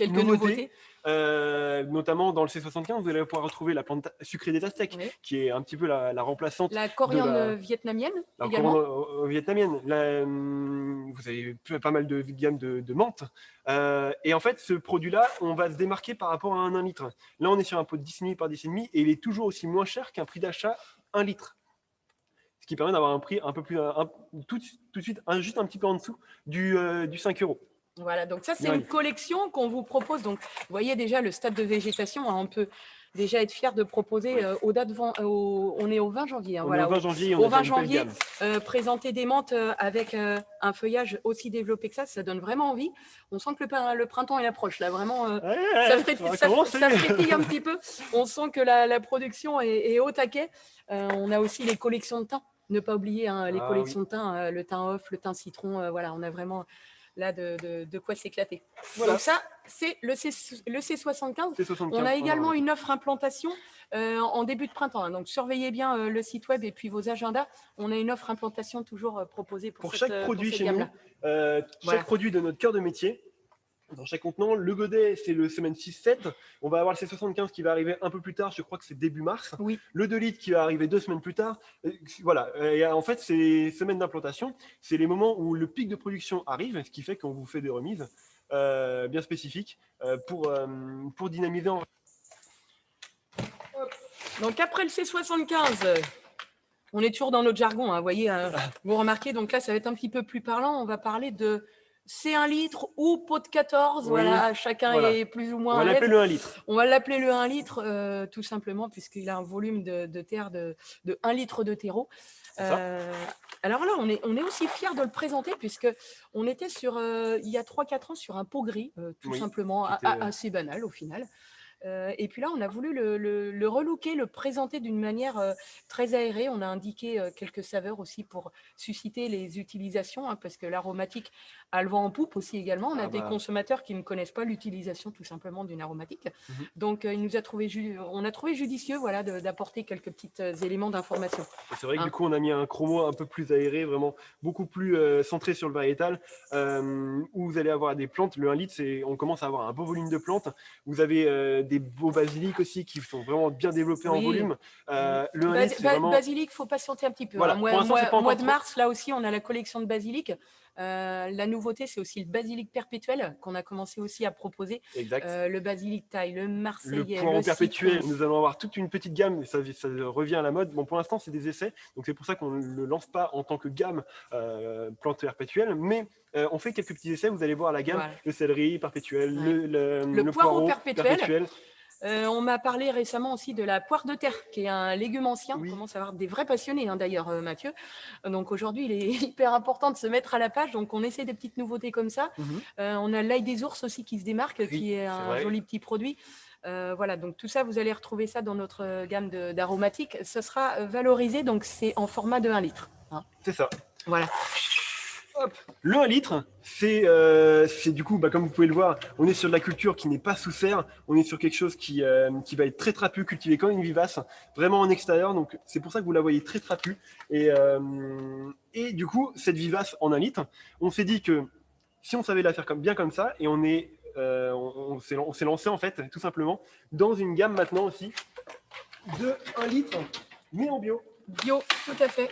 quelques nouveautés. Notamment dans le C75, vous allez pouvoir retrouver la plante sucrée des Aztèques, qui est un petit peu la remplaçante. La coriandre vietnamienne également. Vietnamienne. Vous avez pas mal de gammes de menthe. Et en fait, ce produit-là, on va se démarquer par rapport à un 1 litre. Là, on est sur un pot de 10,5 par 10,5 et il est toujours aussi moins cher qu'un prix d'achat 1 litre. Ce qui permet d'avoir un prix un peu plus, tout de suite, juste un petit peu en dessous du 5 €. Voilà, donc ça, c'est une collection qu'on vous propose. Donc, vous voyez déjà le stade de végétation. On peut déjà être fier de proposer aux dates on est au 20 janvier. Voilà, au 20 janvier, présenter des menthes avec un feuillage aussi développé que ça donne vraiment envie. On sent que le printemps est approche. Là, vraiment, ça frétille un petit peu. On sent que la production est au taquet. On a aussi les collections de thym. Ne pas oublier les collections de thym, le thym off, le thym citron. Voilà, on a vraiment là de quoi s'éclater. Voilà. Donc ça, c'est le C75. On a également une offre implantation en début de printemps. Donc surveillez bien le site web et puis vos agendas. On a une offre implantation toujours proposée pour chaque produit chez nous. Chaque produit de notre cœur de métier. Dans chaque contenant, le godet, c'est le semaine 6-7. On va avoir le C75 qui va arriver un peu plus tard, je crois que c'est début mars. Oui. Le 2 litres qui va arriver 2 semaines plus tard. Voilà. Et en fait, ces semaines d'implantation, c'est les moments où le pic de production arrive, ce qui fait qu'on vous fait des remises bien spécifiques pour dynamiser. Donc après le C75, on est toujours dans notre jargon. Vous voyez, vous remarquez, donc là, ça va être un petit peu plus parlant. On va parler de c'est 1 litre ou pot de 14, voilà, chacun est plus ou moins. On va l'appeler le 1 litre. On va l'appeler le 1 litre, tout simplement, puisqu'il a un volume de terre de 1 litre de terreau. Alors là, on est aussi fiers de le présenter, puisqu'on était il y a 3-4 ans sur un pot gris, tout simplement, assez banal au final. Et puis là, on a voulu le relooker, le présenter d'une manière très aérée. On a indiqué quelques saveurs aussi pour susciter les utilisations, parce que l'aromatique a le vent en poupe aussi également. On a des consommateurs qui ne connaissent pas l'utilisation tout simplement d'une aromatique. Donc, on a trouvé judicieux d'apporter quelques petits éléments d'information. C'est vrai que du coup, on a mis un chromo un peu plus aéré, vraiment beaucoup plus centré sur le variétal, où vous allez avoir des plantes. Le 1 litre, on commence à avoir un beau volume de plantes. Vous avez des beaux basiliques aussi qui sont vraiment bien développés en volume. Le 1 litre, c'est vraiment... Basilic, il faut patienter un petit peu. Voilà. Mois de mars, là aussi, on a la collection de basilic. La nouveauté, c'est aussi le basilic perpétuel qu'on a commencé aussi à proposer. Exact. Le basilic thaï, le marseillais, le poireau perpétuel. Nous allons avoir toute une petite gamme, ça revient à la mode. Bon, pour l'instant, c'est des essais, donc c'est pour ça qu'on ne le lance pas en tant que gamme plante perpétuelle, mais on fait quelques petits essais. Vous allez voir la gamme, le céleri perpétuel, le poireau perpétuel. On m'a parlé récemment aussi de la poire de terre, qui est un légume ancien. On commence à avoir des vrais passionnés, d'ailleurs, Mathieu. Donc aujourd'hui, il est hyper important de se mettre à la page. Donc on essaie des petites nouveautés comme ça. On a l'ail des ours aussi qui se démarque, qui est un joli petit produit. Voilà, donc tout ça, vous allez retrouver ça dans notre gamme d'aromatiques. Ce sera valorisé, donc c'est en format de 1 litre. C'est ça. Voilà. Hop. Le 1 litre, c'est du coup, comme vous pouvez le voir, on est sur de la culture qui n'est pas sous serre, on est sur quelque chose qui va être très trapu, cultivé comme une vivace, vraiment en extérieur, donc c'est pour ça que vous la voyez très trapue. Et du coup, cette vivace en 1 litre, on s'est dit que si on savait la faire bien comme ça, et on s'est lancé en fait, tout simplement, dans une gamme maintenant aussi de 1 litre, mais en bio. Bio, tout à fait.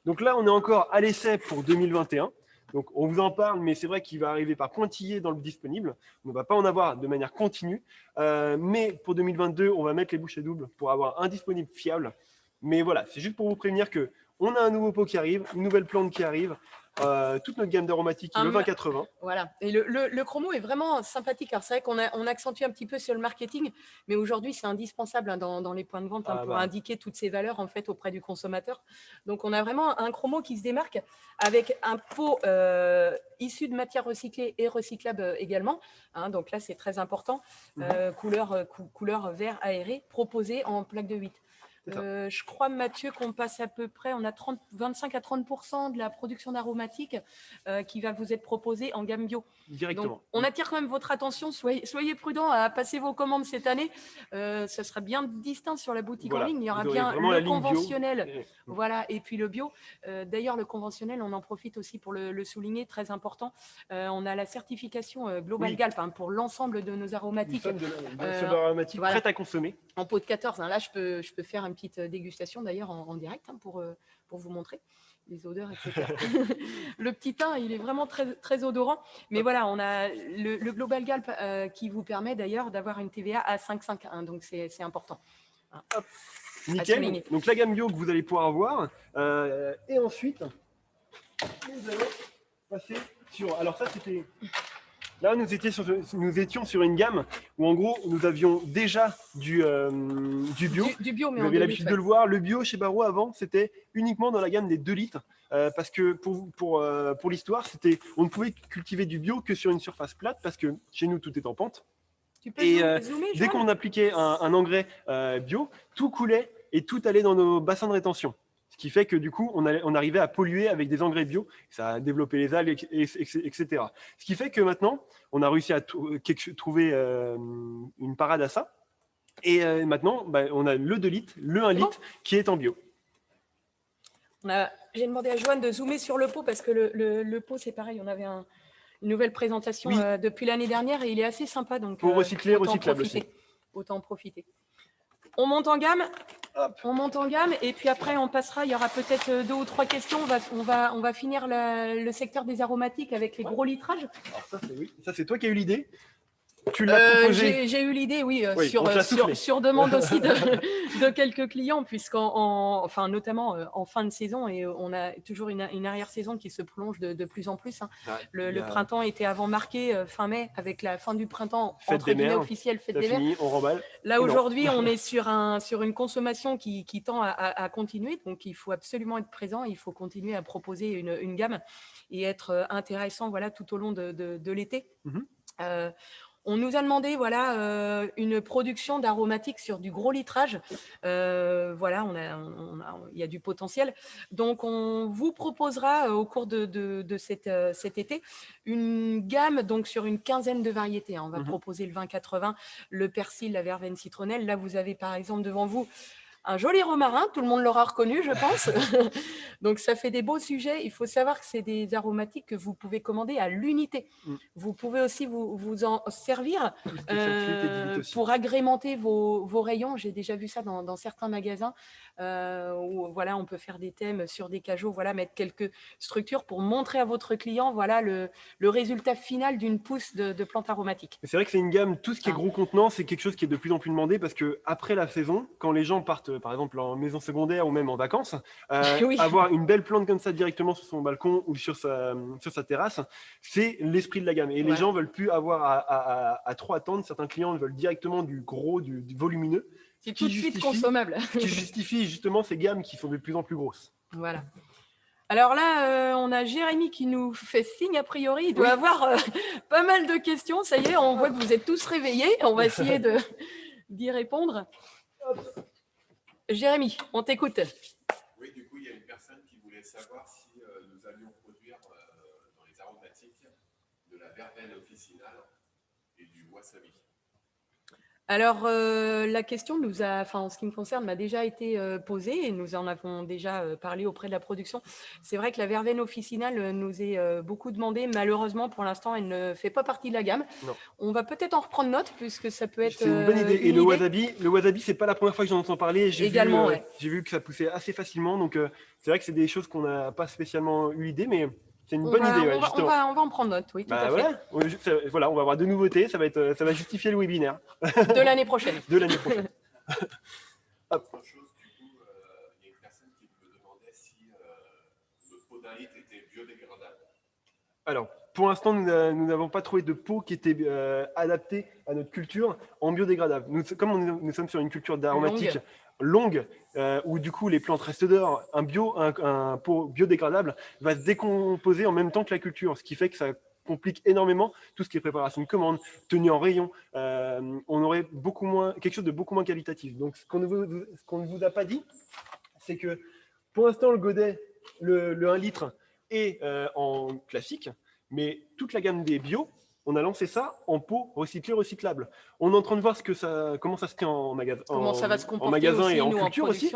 Donc là, on est encore à l'essai pour 2021. Donc on vous en parle, mais c'est vrai qu'il va arriver par pointillé dans le disponible. On ne va pas en avoir de manière continue. Mais pour 2022, on va mettre les bouchées doubles pour avoir un disponible fiable. Mais voilà, c'est juste pour vous prévenir qu'on a un nouveau pot qui arrive, une nouvelle plante qui arrive. Toute notre gamme d'aromatiques, le 20-80. Voilà, et le chromo est vraiment sympathique. Alors c'est vrai qu'on accentue un petit peu sur le marketing, mais aujourd'hui c'est indispensable dans les points de vente pour indiquer toutes ces valeurs en fait auprès du consommateur. Donc on a vraiment un chromo qui se démarque avec un pot issu de matières recyclées et recyclable également. Donc là c'est très important. Couleur vert aéré proposé en plaque de 8. Je crois, Mathieu, qu'on passe à peu près, on a 25 à 30% de la production d'aromatiques qui va vous être proposée en gamme bio. Directement. Donc, on attire quand même votre attention. Soyez prudents à passer vos commandes cette année. Ça sera bien distinct sur la boutique en ligne. Il y aura bien le conventionnel. Voilà, et puis le bio. D'ailleurs, le conventionnel, on en profite aussi pour le souligner, très important. On a la certification Global Galp pour l'ensemble de nos aromatiques. Aromatiques prêtes à consommer. En pot de 14. Là, je peux faire une petite dégustation d'ailleurs en direct pour vous montrer les odeurs, etc. Le petit thym, il est vraiment très, très odorant. Mais voilà, on a le Global Galp qui vous permet d'ailleurs d'avoir une TVA à 5,5. Donc, c'est important. Hop. Nickel. Donc, la gamme bio que vous allez pouvoir avoir. Et ensuite, nous allons passer sur... Alors, ça, c'était... Là, nous étions sur une gamme où, en gros, nous avions déjà du bio. Du bio, mais vous avez l'habitude de le voir. Le bio chez Barro, avant, c'était uniquement dans la gamme des 2 litres. Parce que pour l'histoire, on ne pouvait cultiver du bio que sur une surface plate parce que chez nous, tout est en pente. Tu peux zoomer, dès qu'on appliquait un engrais bio, tout coulait et tout allait dans nos bassins de rétention. Ce qui fait que du coup, on arrivait à polluer avec des engrais bio. Ça a développé les algues, etc. Ce qui fait que maintenant, on a réussi à trouver une parade à ça. Et maintenant, on a le 2 litres, le 1 litre qui est en bio. J'ai demandé à Joanne de zoomer sur le pot parce que le pot, c'est pareil. On avait une nouvelle présentation depuis l'année dernière et il est assez sympa. Donc, pour recycler, recyclable aussi. Autant en profiter. On monte en gamme. Hop. On monte en gamme et puis après on passera, il y aura peut-être 2 ou 3 questions. On va finir le secteur des aromatiques avec les gros litrages. Alors ça c'est toi qui as eu l'idée. Tu l'as proposé. J'ai eu l'idée, sur demande aussi de quelques clients, enfin notamment en fin de saison, et on a toujours une arrière-saison qui se prolonge de plus en plus. Le printemps était avant marqué fin mai, avec la fin du printemps fête entre guillemets officielle, fête des mers. On remballe. Là aujourd'hui, on est sur une consommation qui tend à continuer, donc il faut absolument être présent, il faut continuer à proposer une gamme et être intéressant, voilà, tout au long de l'été. On nous a demandé une production d'aromatiques sur du gros litrage. Voilà, il y a du potentiel. Donc, on vous proposera au cours de cet été une gamme donc, sur une quinzaine de variétés. On va proposer le 20-80, le persil, la verveine citronnelle. Là, vous avez par exemple devant vous un joli romarin, tout le monde l'aura reconnu, je pense. Donc, ça fait des beaux sujets. Il faut savoir que c'est des aromatiques que vous pouvez commander à l'unité. Vous pouvez aussi vous en servir pour agrémenter vos rayons. J'ai déjà vu ça dans certains magasins où voilà, on peut faire des thèmes sur des cajots, voilà, mettre quelques structures pour montrer à votre client voilà, le résultat final d'une pousse de plantes aromatiques. C'est vrai que c'est une gamme, tout ce qui est gros contenant, c'est quelque chose qui est de plus en plus demandé parce qu'après la saison, quand les gens partent par exemple en maison secondaire ou même en vacances, avoir une belle plante comme ça directement sur son balcon ou sur sa terrasse, c'est l'esprit de la gamme. Et les gens ne veulent plus avoir à trop attendre. Certains clients veulent directement du gros, du volumineux. C'est tout de suite consommable. Qui justifie justement ces gammes qui sont de plus en plus grosses. Voilà. Alors là, on a Jérémy qui nous fait signe, a priori. Il doit avoir pas mal de questions. Ça y est, on voit que vous êtes tous réveillés. On va essayer d'y répondre. Jérémy, on t'écoute. Oui, du coup, il y a une personne qui voulait savoir si nous allions produire dans les aromatiques de la verveine officinale et du wasabi. Alors, la question en ce qui me concerne, m'a déjà été posée et nous en avons déjà parlé auprès de la production. C'est vrai que la verveine officinale nous est beaucoup demandée. Malheureusement, pour l'instant, elle ne fait pas partie de la gamme. Non. On va peut-être en reprendre note puisque ça peut être. C'est une bonne idée. Et le wasabi, c'est pas la première fois que j'en entends parler. J'ai vu que ça poussait assez facilement. Donc, c'est vrai que c'est des choses qu'on n'a pas spécialement eu idée, mais. C'est une bonne idée, on va en prendre note, oui, tout à fait. Voilà, on va avoir de nouveautés, ça va justifier le webinaire. De l'année prochaine. Hop. Autre chose, du coup, il y a une personne qui me demandait si le pot d'un litre était biodégradable. Alors, pour l'instant, nous n'avons pas trouvé de pot qui était adapté à notre culture en biodégradable. Comme nous sommes sur une culture d'aromatique longue où du coup les plantes restent dehors, un pot biodégradable va se décomposer en même temps que la culture, ce qui fait que ça complique énormément tout ce qui est préparation de commande, tenue en rayon. On aurait quelque chose de beaucoup moins qualitatif. Donc, ce qu'on ne vous a pas dit, c'est que pour l'instant, le godet, le 1 litre est en classique, mais toute la gamme des bio, on a lancé ça en pot recyclé, recyclable. On est en train de voir comment ça se tient en magasin, en magasin et en culture aussi.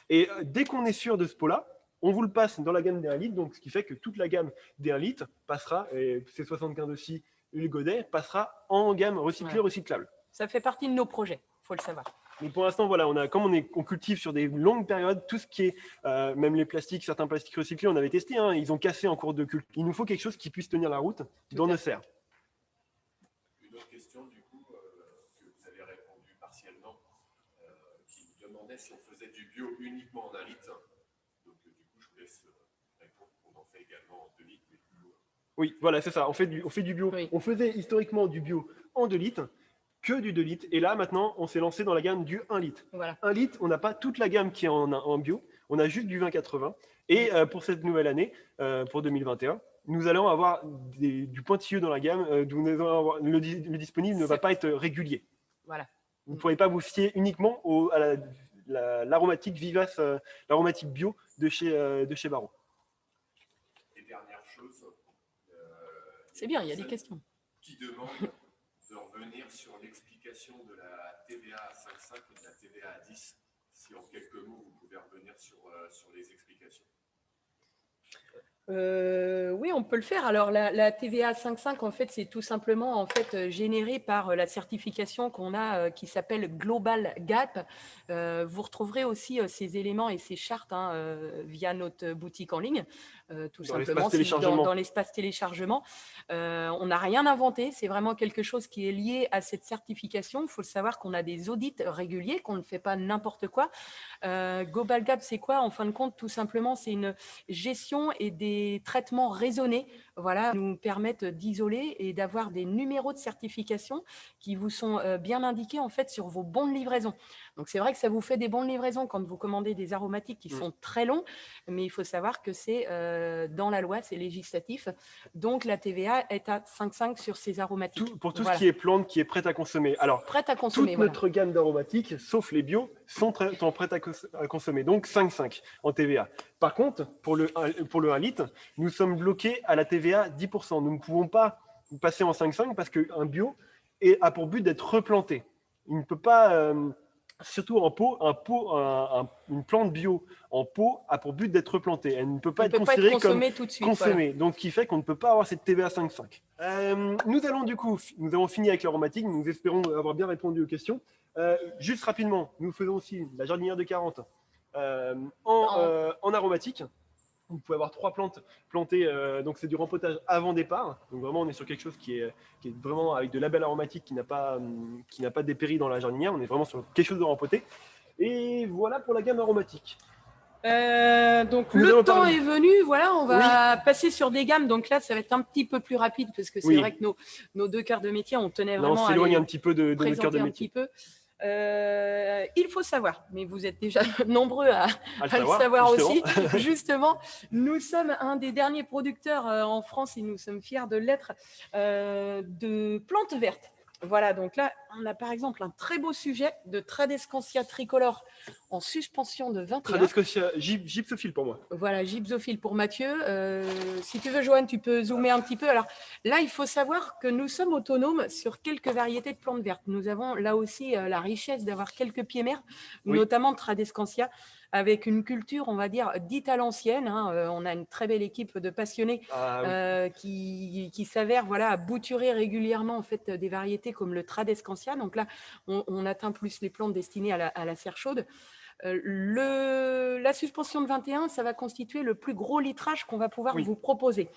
Et dès qu'on est sûr de ce pot-là, on vous le passe dans la gamme des 1 litre, donc ce qui fait que toute la gamme des 1 litre passera, et C75 aussi, le godet, passera en gamme recyclé, recyclable. Ça fait partie de nos projets, il faut le savoir. Mais pour l'instant, voilà, on cultive sur des longues périodes, tout ce qui est, même les plastiques, certains plastiques recyclés, on avait testé, hein, ils ont cassé en cours de culte. Il nous faut quelque chose qui puisse tenir la route dans nos serres. Une autre question, du coup, que vous avez répondu partiellement, qui vous demandait si on faisait du bio uniquement en 1 litre. Donc, du coup, je vous laisse répondre. On en fait également en 2 litres. Mais bio. Oui, voilà, c'est ça. On fait du bio. Oui. On faisait historiquement du bio en 2 litres. Que du 2 litres. Et là, maintenant, on s'est lancé dans la gamme du 1 litre. Voilà. 1 litre, on n'a pas toute la gamme qui est en bio. On a juste du 20-80. Et pour cette nouvelle année, pour 2021, nous allons avoir du pointilleux dans la gamme. Le disponible ne va pas être régulier. Voilà. Vous ne pourrez pas vous fier uniquement à l'aromatique vivace, l'aromatique bio de chez Barro. Et dernière chose. C'est bien, il y a des questions. Qui demande de revenir sur l'explication de la TVA à 5,5 et de la TVA à 10. Si en quelques mots, vous pouvez revenir sur les explications. Oui, on peut le faire. Alors, la TVA 5,5, en fait, c'est tout simplement généré par la certification qu'on a qui s'appelle Global Gap. Vous retrouverez aussi ces éléments et ces chartes via notre boutique en ligne, tout simplement dans l'espace téléchargement. On n'a rien inventé. C'est vraiment quelque chose qui est lié à cette certification. Il faut savoir qu'on a des audits réguliers, qu'on ne fait pas n'importe quoi. Global Gap, c'est quoi? En fin de compte, tout simplement, c'est une gestion et des traitements raisonnés, voilà, nous permettent d'isoler et d'avoir des numéros de certification qui vous sont bien indiqués en fait sur vos bons de livraison. Donc c'est vrai que ça vous fait des bons de livraison quand vous commandez des aromatiques qui sont très longs, mais il faut savoir que c'est dans la loi, c'est législatif. Donc la TVA est à 5,5 sur ces aromatiques. Pour tout ce qui est plante, qui est prête à consommer. Alors, prête à consommer, toute notre gamme d'aromatiques, sauf les bio, sont prêtes à consommer. Donc 5,5 en TVA. Par contre, pour le 1 litre, nous sommes bloqués à la TVA 10%. Nous ne pouvons pas passer en 5,5 parce qu'un bio a pour but d'être replanté. Il ne peut pas, surtout en pot, une plante bio en pot a pour but d'être replantée. Elle ne peut pas être considérée comme tout de suite, consommée. Voilà. Donc, ce qui fait qu'on ne peut pas avoir cette TVA 5,5. Nous avons fini avec l'aromatique. Nous espérons avoir bien répondu aux questions. Juste rapidement, nous faisons aussi la jardinière de 40 en aromatique. Vous pouvez avoir 3 plantes plantées, donc c'est du rempotage avant départ. Donc vraiment, on est sur quelque chose qui est vraiment avec de label aromatique qui n'a pas dépéri dans la jardinière. On est vraiment sur quelque chose de rempoté. Et voilà pour la gamme aromatique. Donc le temps est venu, voilà, on va passer sur des gammes. Donc là, ça va être un petit peu plus rapide parce que c'est vrai que nos deux cœurs de métier, on tenait vraiment on s'éloigne un petit peu de nos cœurs de métier. Il faut savoir, mais vous êtes déjà nombreux à le savoir aussi. Justement, nous sommes un des derniers producteurs en France et nous sommes fiers de l'être de plantes vertes. Voilà, donc là, on a par exemple un très beau sujet de Tradescantia tricolore en suspension de 21. Tradescantia gypsophile pour moi. Voilà, gypsophile pour Mathieu. Si tu veux, Joanne, tu peux zoomer un petit peu. Alors là, il faut savoir que nous sommes autonomes sur quelques variétés de plantes vertes. Nous avons là aussi la richesse d'avoir quelques pieds mères, notamment Tradescantia, avec une culture, on va dire, dite à l'ancienne. On a une très belle équipe de passionnés qui s'avère à bouturer régulièrement en fait, des variétés comme le Tradescantia. Donc là, on atteint plus les plantes destinées à la serre chaude. La suspension de 21, ça va constituer le plus gros litrage qu'on va pouvoir vous proposer.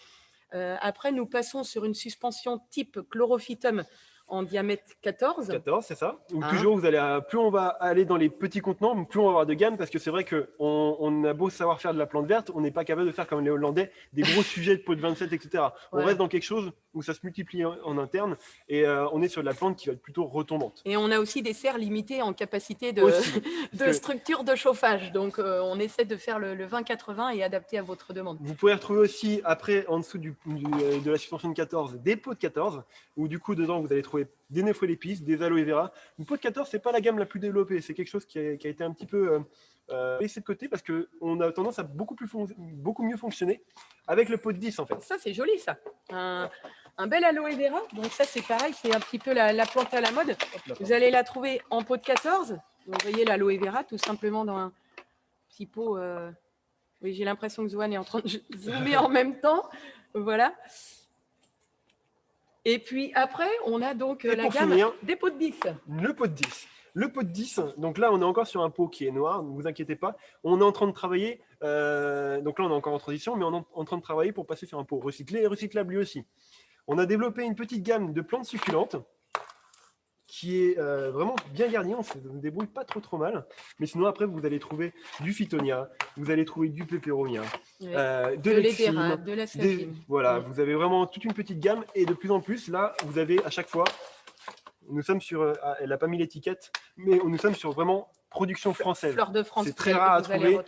Après, nous passons sur une suspension type chlorophytum en diamètre 14. 14, c'est ça. Toujours, plus on va aller dans les petits contenants, plus on va avoir de gamme, parce que c'est vrai qu'on a beau savoir faire de la plante verte, on n'est pas capable de faire comme les Hollandais, des gros sujets de pot de 27, etc. On reste dans quelque chose où ça se multiplie en interne et on est sur de la plante qui va être plutôt retombante. Et on a aussi des serres limitées en capacité de structure de chauffage. Donc, on essaie de faire le 20-80 et adapté à votre demande. Vous pouvez retrouver aussi, après, en dessous de la suspension de 14, des pots de 14, où du coup, dedans, vous allez trouver des néfreux d'épices, des aloe vera. Le pot de 14, ce n'est pas la gamme la plus développée. C'est quelque chose qui a été un petit peu laissé de côté parce qu'on a tendance à beaucoup mieux fonctionner avec le pot de 10, en fait. Ça, c'est joli, ça. Un bel aloe vera. Donc ça, c'est pareil, c'est un petit peu la plante à la mode. Vous allez la trouver en pot de 14. Donc, vous voyez l'aloe vera, tout simplement dans un petit pot. Oui, j'ai l'impression que Zoan est en train de zoomer en même temps. Voilà. Et puis après, on a donc la gamme des pots de 10. Le pot de 10. Le pot de 10, donc là, on est encore sur un pot qui est noir, ne vous inquiétez pas. On est en train de travailler, donc là, on est encore en transition, mais on est en train de travailler pour passer sur un pot recyclé et recyclable lui aussi. On a développé une petite gamme de plantes succulentes qui est vraiment bien garnie, on se débrouille pas trop mal. Mais sinon, après, vous allez trouver du phytonia, vous allez trouver du pépéronia, de l'exime, de la sagine. Voilà, vous avez vraiment toute une petite gamme et de plus en plus, là, vous avez à chaque fois, nous sommes sur, elle n'a pas mis l'étiquette, mais nous sommes sur vraiment production française. Fleur de France. C'est très rare à trouver.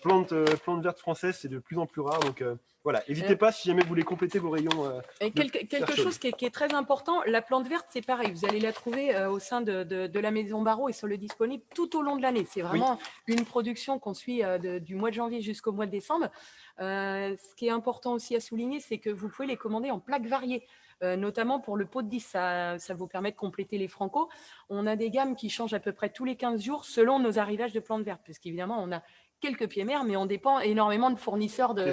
Plantes vertes françaises, c'est de plus en plus rare. Donc voilà, n'hésitez pas si jamais vous voulez compléter vos rayons. Et quelque chose qui est très important, la plante verte, c'est pareil. Vous allez la trouver au sein de la Maison Barreau et sur le disponible tout au long de l'année. C'est vraiment une production qu'on suit du mois de janvier jusqu'au mois de décembre. Ce qui est important aussi à souligner, c'est que vous pouvez les commander en plaques variées. Notamment pour le pot de 10, ça vous permet de compléter les francos. On a des gammes qui changent à peu près tous les 15 jours selon nos arrivages de plantes vertes, puisqu'évidemment, on a quelques pieds mères, mais on dépend énormément de fournisseurs de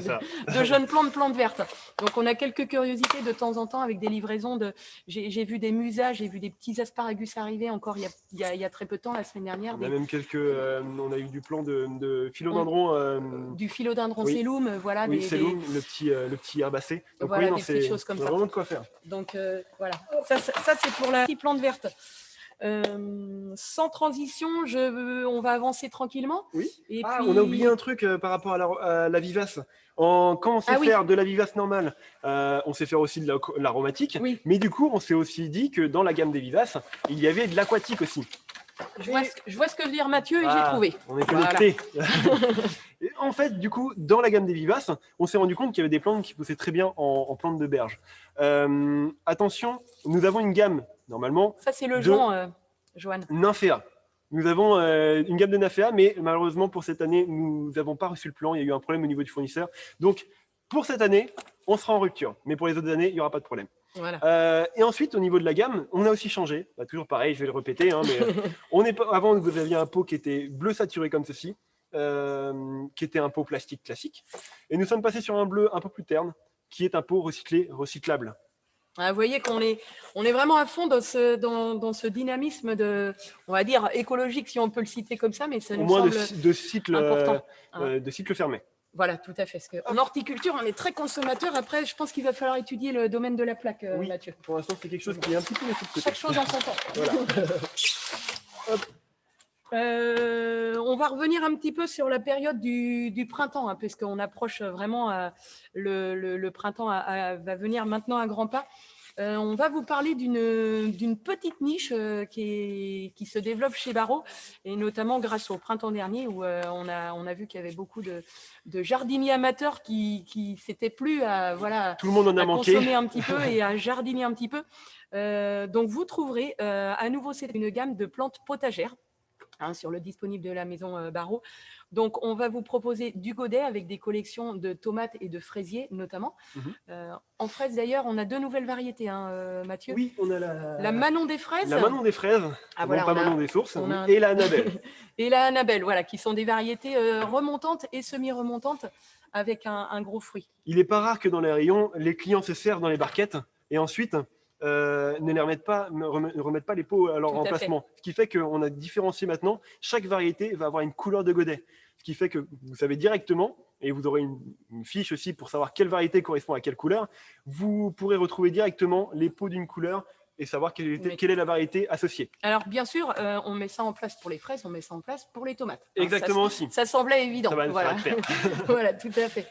jeunes plantes vertes. Donc, on a quelques curiosités de temps en temps avec des livraisons de... J'ai vu des musas, j'ai vu des petits asparagus arriver encore il y a très peu de temps, la semaine dernière. On a même on a eu du plant de philodendron. Du philodendron cellum, voilà. Oui, cellum, le petit herbacé. Donc voilà, des petites choses comme ça. Vraiment de quoi faire. Donc, voilà. Ça c'est pour la petite plante verte. Sans transition, on va avancer tranquillement. Oui. Et puis... on a oublié un truc par rapport à la vivace. Quand on sait faire de la vivace normale, on sait faire aussi de l'aromatique. Oui. Mais du coup, on s'est aussi dit que dans la gamme des vivaces, il y avait de l'aquatique aussi. Je vois ce que veut dire Mathieu et j'ai trouvé. On est connectés. Voilà. En fait, du coup, dans la gamme des vivaces, on s'est rendu compte qu'il y avait des plantes qui poussaient très bien en plantes de berge. Attention, nous avons une gamme, normalement. Ça, c'est le Joanne. Nymphéa. Nous avons une gamme de Nymphéa, mais malheureusement, pour cette année, nous n'avons pas reçu le plan. Il y a eu un problème au niveau du fournisseur. Donc, pour cette année, on sera en rupture. Mais pour les autres années, il n'y aura pas de problème. Voilà. Et ensuite, au niveau de la gamme, on a aussi changé. Toujours pareil, je vais le répéter. Mais avant, vous aviez un pot qui était bleu saturé comme ceci, qui était un pot plastique classique. Et nous sommes passés sur un bleu un peu plus terne, qui est un pot recyclable. Vous voyez qu'on est vraiment à fond dans ce dynamisme on va dire écologique, si on peut le citer comme ça, mais ça nous semble important. De cycle fermé. Voilà, tout à fait. Parce qu'en horticulture, on est très consommateur. Après, je pense qu'il va falloir étudier le domaine de la plaque, Mathieu. Pour l'instant, c'est quelque chose qui est un petit peu laissé de côté. Chaque chose en son temps. Voilà. On va revenir un petit peu sur la période du printemps, puisqu'on approche vraiment, le printemps va venir maintenant à grands pas. On va vous parler d'une petite niche qui se développe chez Barreau, et notamment grâce au printemps dernier où on a vu qu'il y avait beaucoup de jardiniers amateurs qui s'étaient plus à tout le monde en a manqué, consommer un petit peu et à jardiner un petit peu. Donc vous trouverez à nouveau, c'est une gamme de plantes potagères. Sur le disponible de la Maison Barreau. Donc, on va vous proposer du godet avec des collections de tomates et de fraisiers, notamment. En fraises, d'ailleurs, on a 2 nouvelles variétés, Mathieu. Oui, on a la Manon des fraises. La Manon des fraises, pas Manon des sources, et la Annabelle. Et la Annabelle, voilà, qui sont des variétés remontantes et semi-remontantes avec un gros fruit. Il n'est pas rare que dans les rayons, les clients se servent dans les barquettes et ensuite... ne remettent pas les pots à leur remplacement. Ce qui fait qu'on a différencié maintenant. Chaque variété va avoir une couleur de godet. Ce qui fait que vous savez directement, et vous aurez une fiche aussi pour savoir quelle variété correspond à quelle couleur, vous pourrez retrouver directement les pots d'une couleur et savoir quelle est la variété associée. Alors, bien sûr, on met ça en place pour les fraises, on met ça en place pour les tomates. Exactement aussi. Ça semblait évident. Ça va voilà. faire. Voilà, tout à fait.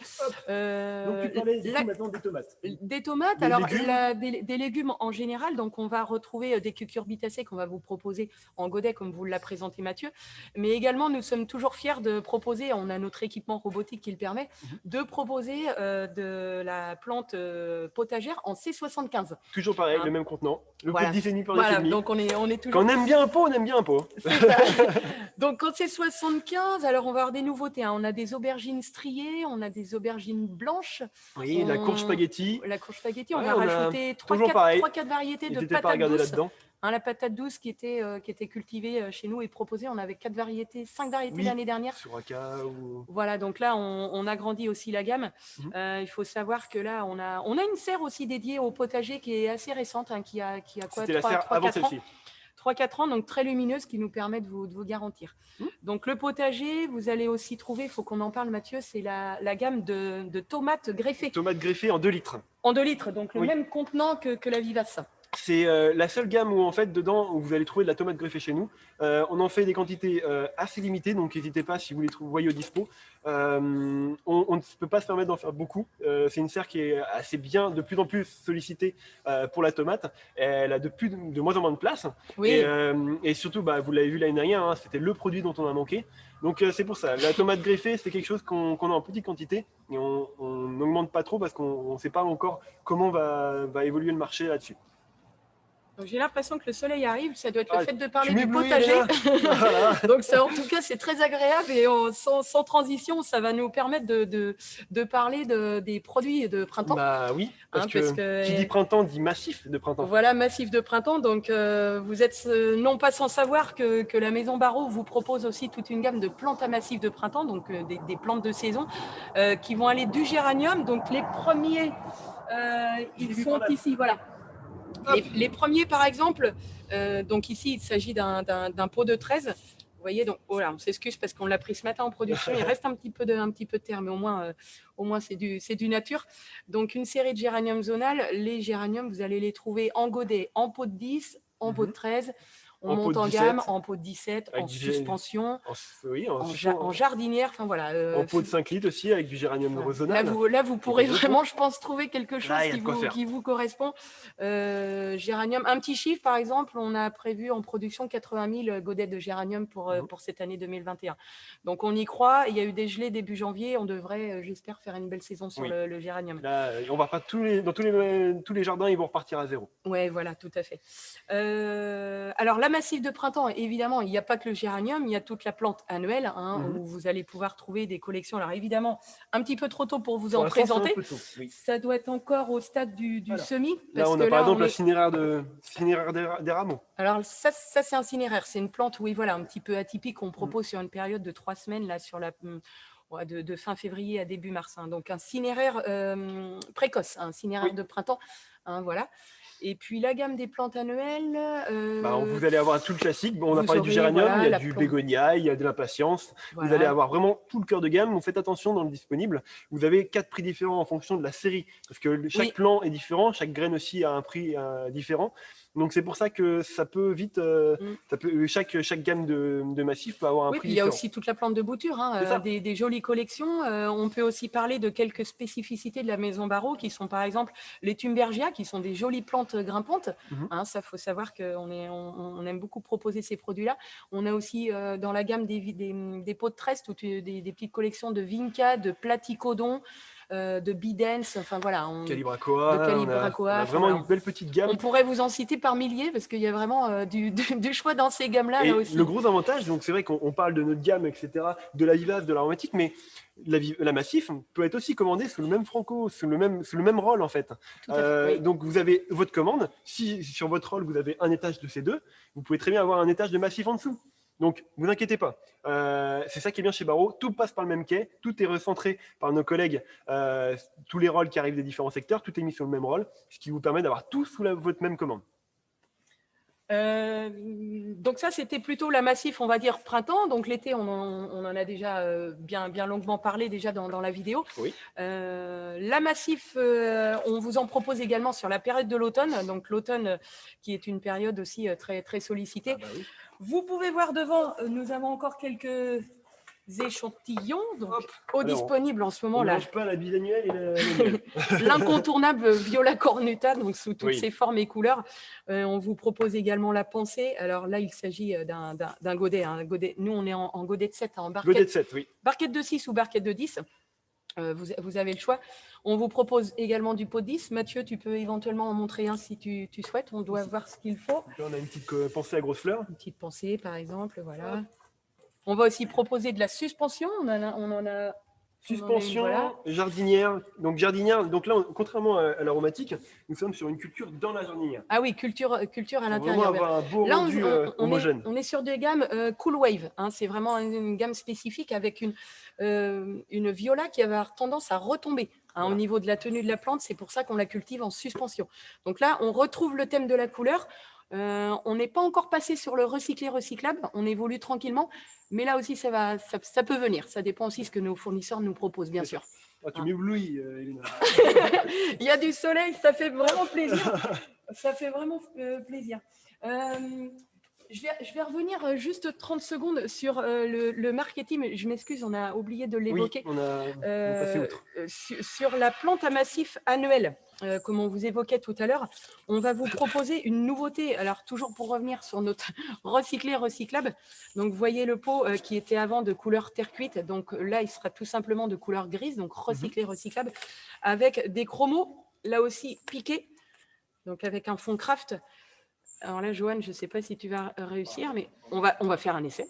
Donc, tu parlais du coup maintenant des tomates. Des tomates, des alors légumes. des légumes en général. Donc, on va retrouver des cucurbitacées qu'on va vous proposer en godet, comme vous l'a présenté Mathieu. Mais également, nous sommes toujours fiers de proposer, on a notre équipement robotique qui le permet, de proposer de la plante potagère en C75. Toujours pareil, le même contenant. Le voilà. coup de 10,5 par Voilà, 10,5. donc on est toujours... Quand on aime bien un pot, on aime bien un pot. C'est ça. Donc, quand c'est 75, alors on va avoir des nouveautés. On a des aubergines striées, on a des aubergines blanches. Oui, la courge spaghetti. La courge spaghetti, on va rajouter 3-4 variétés de patates douces. La patate douce qui était cultivée chez nous et proposée, on avait 5 variétés l'année dernière. Sriracha ou... Voilà, donc là, on agrandit aussi la gamme. Il faut savoir que là, on a une serre aussi dédiée au potager qui est assez récente, qui a quoi, 3-4 ans. 3-4 ans, donc très lumineuse, qui nous permet de vous garantir. Donc le potager, vous allez aussi trouver, il faut qu'on en parle Mathieu, c'est la gamme de tomates greffées. Tomates greffées en 2 litres. En 2 litres, donc le même contenant que la Vivace. C'est la seule gamme où en fait dedans où vous allez trouver de la tomate greffée chez nous. On en fait des quantités assez limitées, donc n'hésitez pas si vous les voyez au dispo. On ne peut pas se permettre d'en faire beaucoup. C'est une serre qui est assez bien, de plus en plus sollicitée pour la tomate. Elle a de moins en moins de place. Oui. Et surtout, vous l'avez vu l'année dernière, c'était le produit dont on a manqué. Donc c'est pour ça. La tomate greffée, c'est quelque chose qu'on a en petite quantité et on n'augmente pas trop parce qu'on ne sait pas encore comment va évoluer le marché là-dessus. J'ai l'impression que le soleil arrive, ça doit être le fait de parler du potager. Donc ça, en tout cas, c'est très agréable et sans transition, ça va nous permettre de parler des produits de printemps. Oui, parce que qui dit printemps dit massif de printemps. Voilà, massif de printemps. Donc vous êtes non pas sans savoir que la Maison Barraud vous propose aussi toute une gamme de plantes à massif de printemps, donc des plantes de saison qui vont aller du géranium. Donc les premiers, ils sont ici, voilà. Les premiers, par exemple, donc ici, il s'agit d'un pot de 13. Vous voyez, donc voilà, on s'excuse parce qu'on l'a pris ce matin en production. Il reste un petit peu de terre, mais au moins c'est du nature. Donc, une série de géraniums zonales. Les géraniums, vous allez les trouver en godet, en pot de 10, en pot de 13. On monte en gamme, en pot de 17, en suspension, en jardinière, enfin voilà. En pot de 5 litres aussi, avec du géranium zonal. Là, vous pourrez vraiment, je pense, trouver quelque chose qui vous correspond. Géranium, un petit chiffre, par exemple, on a prévu en production 80 000 godets de géranium pour cette année 2021. Donc, on y croit. Il y a eu des gelées début janvier. On devrait, j'espère, faire une belle saison sur le géranium. Là, on va pas dans tous les jardins, ils vont repartir à zéro. Oui, voilà, tout à fait. Alors, la massif de printemps, évidemment, il n'y a pas que le géranium, il y a toute la plante annuelle où vous allez pouvoir trouver des collections. Alors évidemment, un petit peu trop tôt pour vous en présenter. Ça doit être encore au stade du semis. Là, on a par exemple la cinéraire des rameaux. Alors ça c'est un cinéraire. C'est une plante, un petit peu atypique qu'on propose sur une période de 3 semaines, là, sur de fin février à début mars. Donc un cinéraire précoce, un cinéraire de printemps. Voilà. Et puis la gamme des plantes annuelles. Vous allez avoir tout le classique. On a parlé du géranium, il y a du bégonia, il y a de l'impatience. Voilà. Vous allez avoir vraiment tout le cœur de gamme. Donc faites attention dans le disponible. Vous avez 4 prix différents en fonction de la série. Parce que chaque plant est différent, chaque graine aussi a un prix différent. Donc c'est pour ça que ça peut vite, chaque gamme de massif peut avoir un prix différent. Il y a aussi toute la plante de bouture, des jolies collections. On peut aussi parler de quelques spécificités de la Maison Barraud qui sont par exemple les thunbergias, qui sont des jolies plantes grimpantes. Ça, faut savoir qu'on aime beaucoup proposer ces produits-là. On a aussi dans la gamme des pots de 13, des petites collections de vinca, de platycodon, de bidens, enfin voilà. Calibrachoa, on a vraiment une belle petite gamme. On pourrait vous en citer par milliers parce qu'il y a vraiment du choix dans ces gammes-là. Et là aussi. Le gros avantage, donc c'est vrai qu'on parle de notre gamme, etc., de la vivace, de l'aromatique, mais la massif peut être aussi commandée sous le même franco, sous le même rôle en fait. Donc vous avez votre commande. Si sur votre rôle vous avez un étage de ces deux, vous pouvez très bien avoir un étage de massif en dessous. Donc, vous inquiétez pas. C'est ça qui est bien chez Barraud. Tout passe par le même quai. Tout est recentré par nos collègues. Tous les rôles qui arrivent des différents secteurs, tout est mis sur le même rôle, ce qui vous permet d'avoir tout sous votre même commande. Donc ça, c'était plutôt la Massif, on va dire, printemps. Donc l'été, on en a déjà bien longuement parlé déjà dans la vidéo. Oui. La Massif, on vous en propose également sur la période de l'automne. Donc l'automne, qui est une période aussi très, très sollicitée. Oui. Vous pouvez voir devant, nous avons encore quelques échantillons disponibles en ce moment. On là. mange pas la bise annuelle et l'incontournable Viola cornuta, donc sous toutes ses formes et couleurs. On vous propose également la pensée. Alors là, il s'agit d'un godet, godet. Nous, on est en godet de 7, en barquette. Godet de 7, oui. Barquette de 6 ou barquette de 10. Vous avez le choix. On vous propose également du pot de 10. Mathieu, tu peux éventuellement en montrer un si tu souhaites. On doit voir ce qu'il faut. Là, on a une petite pensée à grosse fleur. Une petite pensée, par exemple, voilà. On va aussi proposer de la suspension. On en a suspension, jardinière. Donc jardinière. Donc là, contrairement à l'aromatique, nous sommes sur une culture dans la jardinière. Ah oui, culture à l'intérieur. Vraiment avoir un beau rendu homogène. On est sur des gammes Cool Wave. C'est vraiment une gamme spécifique avec une viola qui va avoir tendance à retomber au niveau de la tenue de la plante. C'est pour ça qu'on la cultive en suspension. Donc là, on retrouve le thème de la couleur. On n'est pas encore passé sur le recyclé-recyclable, on évolue tranquillement, mais là aussi ça peut venir, ça dépend aussi de ce que nos fournisseurs nous proposent, bien sûr. Tu m'éblouis, Elena. Il y a du soleil, ça fait vraiment plaisir. Ça fait vraiment plaisir. Je vais revenir juste 30 secondes sur le marketing. Je m'excuse, on a oublié de l'évoquer. Oui, on a passé outre. Sur la plante à massif annuelle, comme on vous évoquait tout à l'heure, on va vous proposer une nouveauté. Alors, toujours pour revenir sur notre recyclable. Donc, vous voyez le pot qui était avant de couleur terre cuite. Donc là, il sera tout simplement de couleur grise, donc recyclable, avec des chromos, là aussi piqués, donc avec un fond craft. Alors là, Johan, je ne sais pas si tu vas réussir, mais on va faire un essai.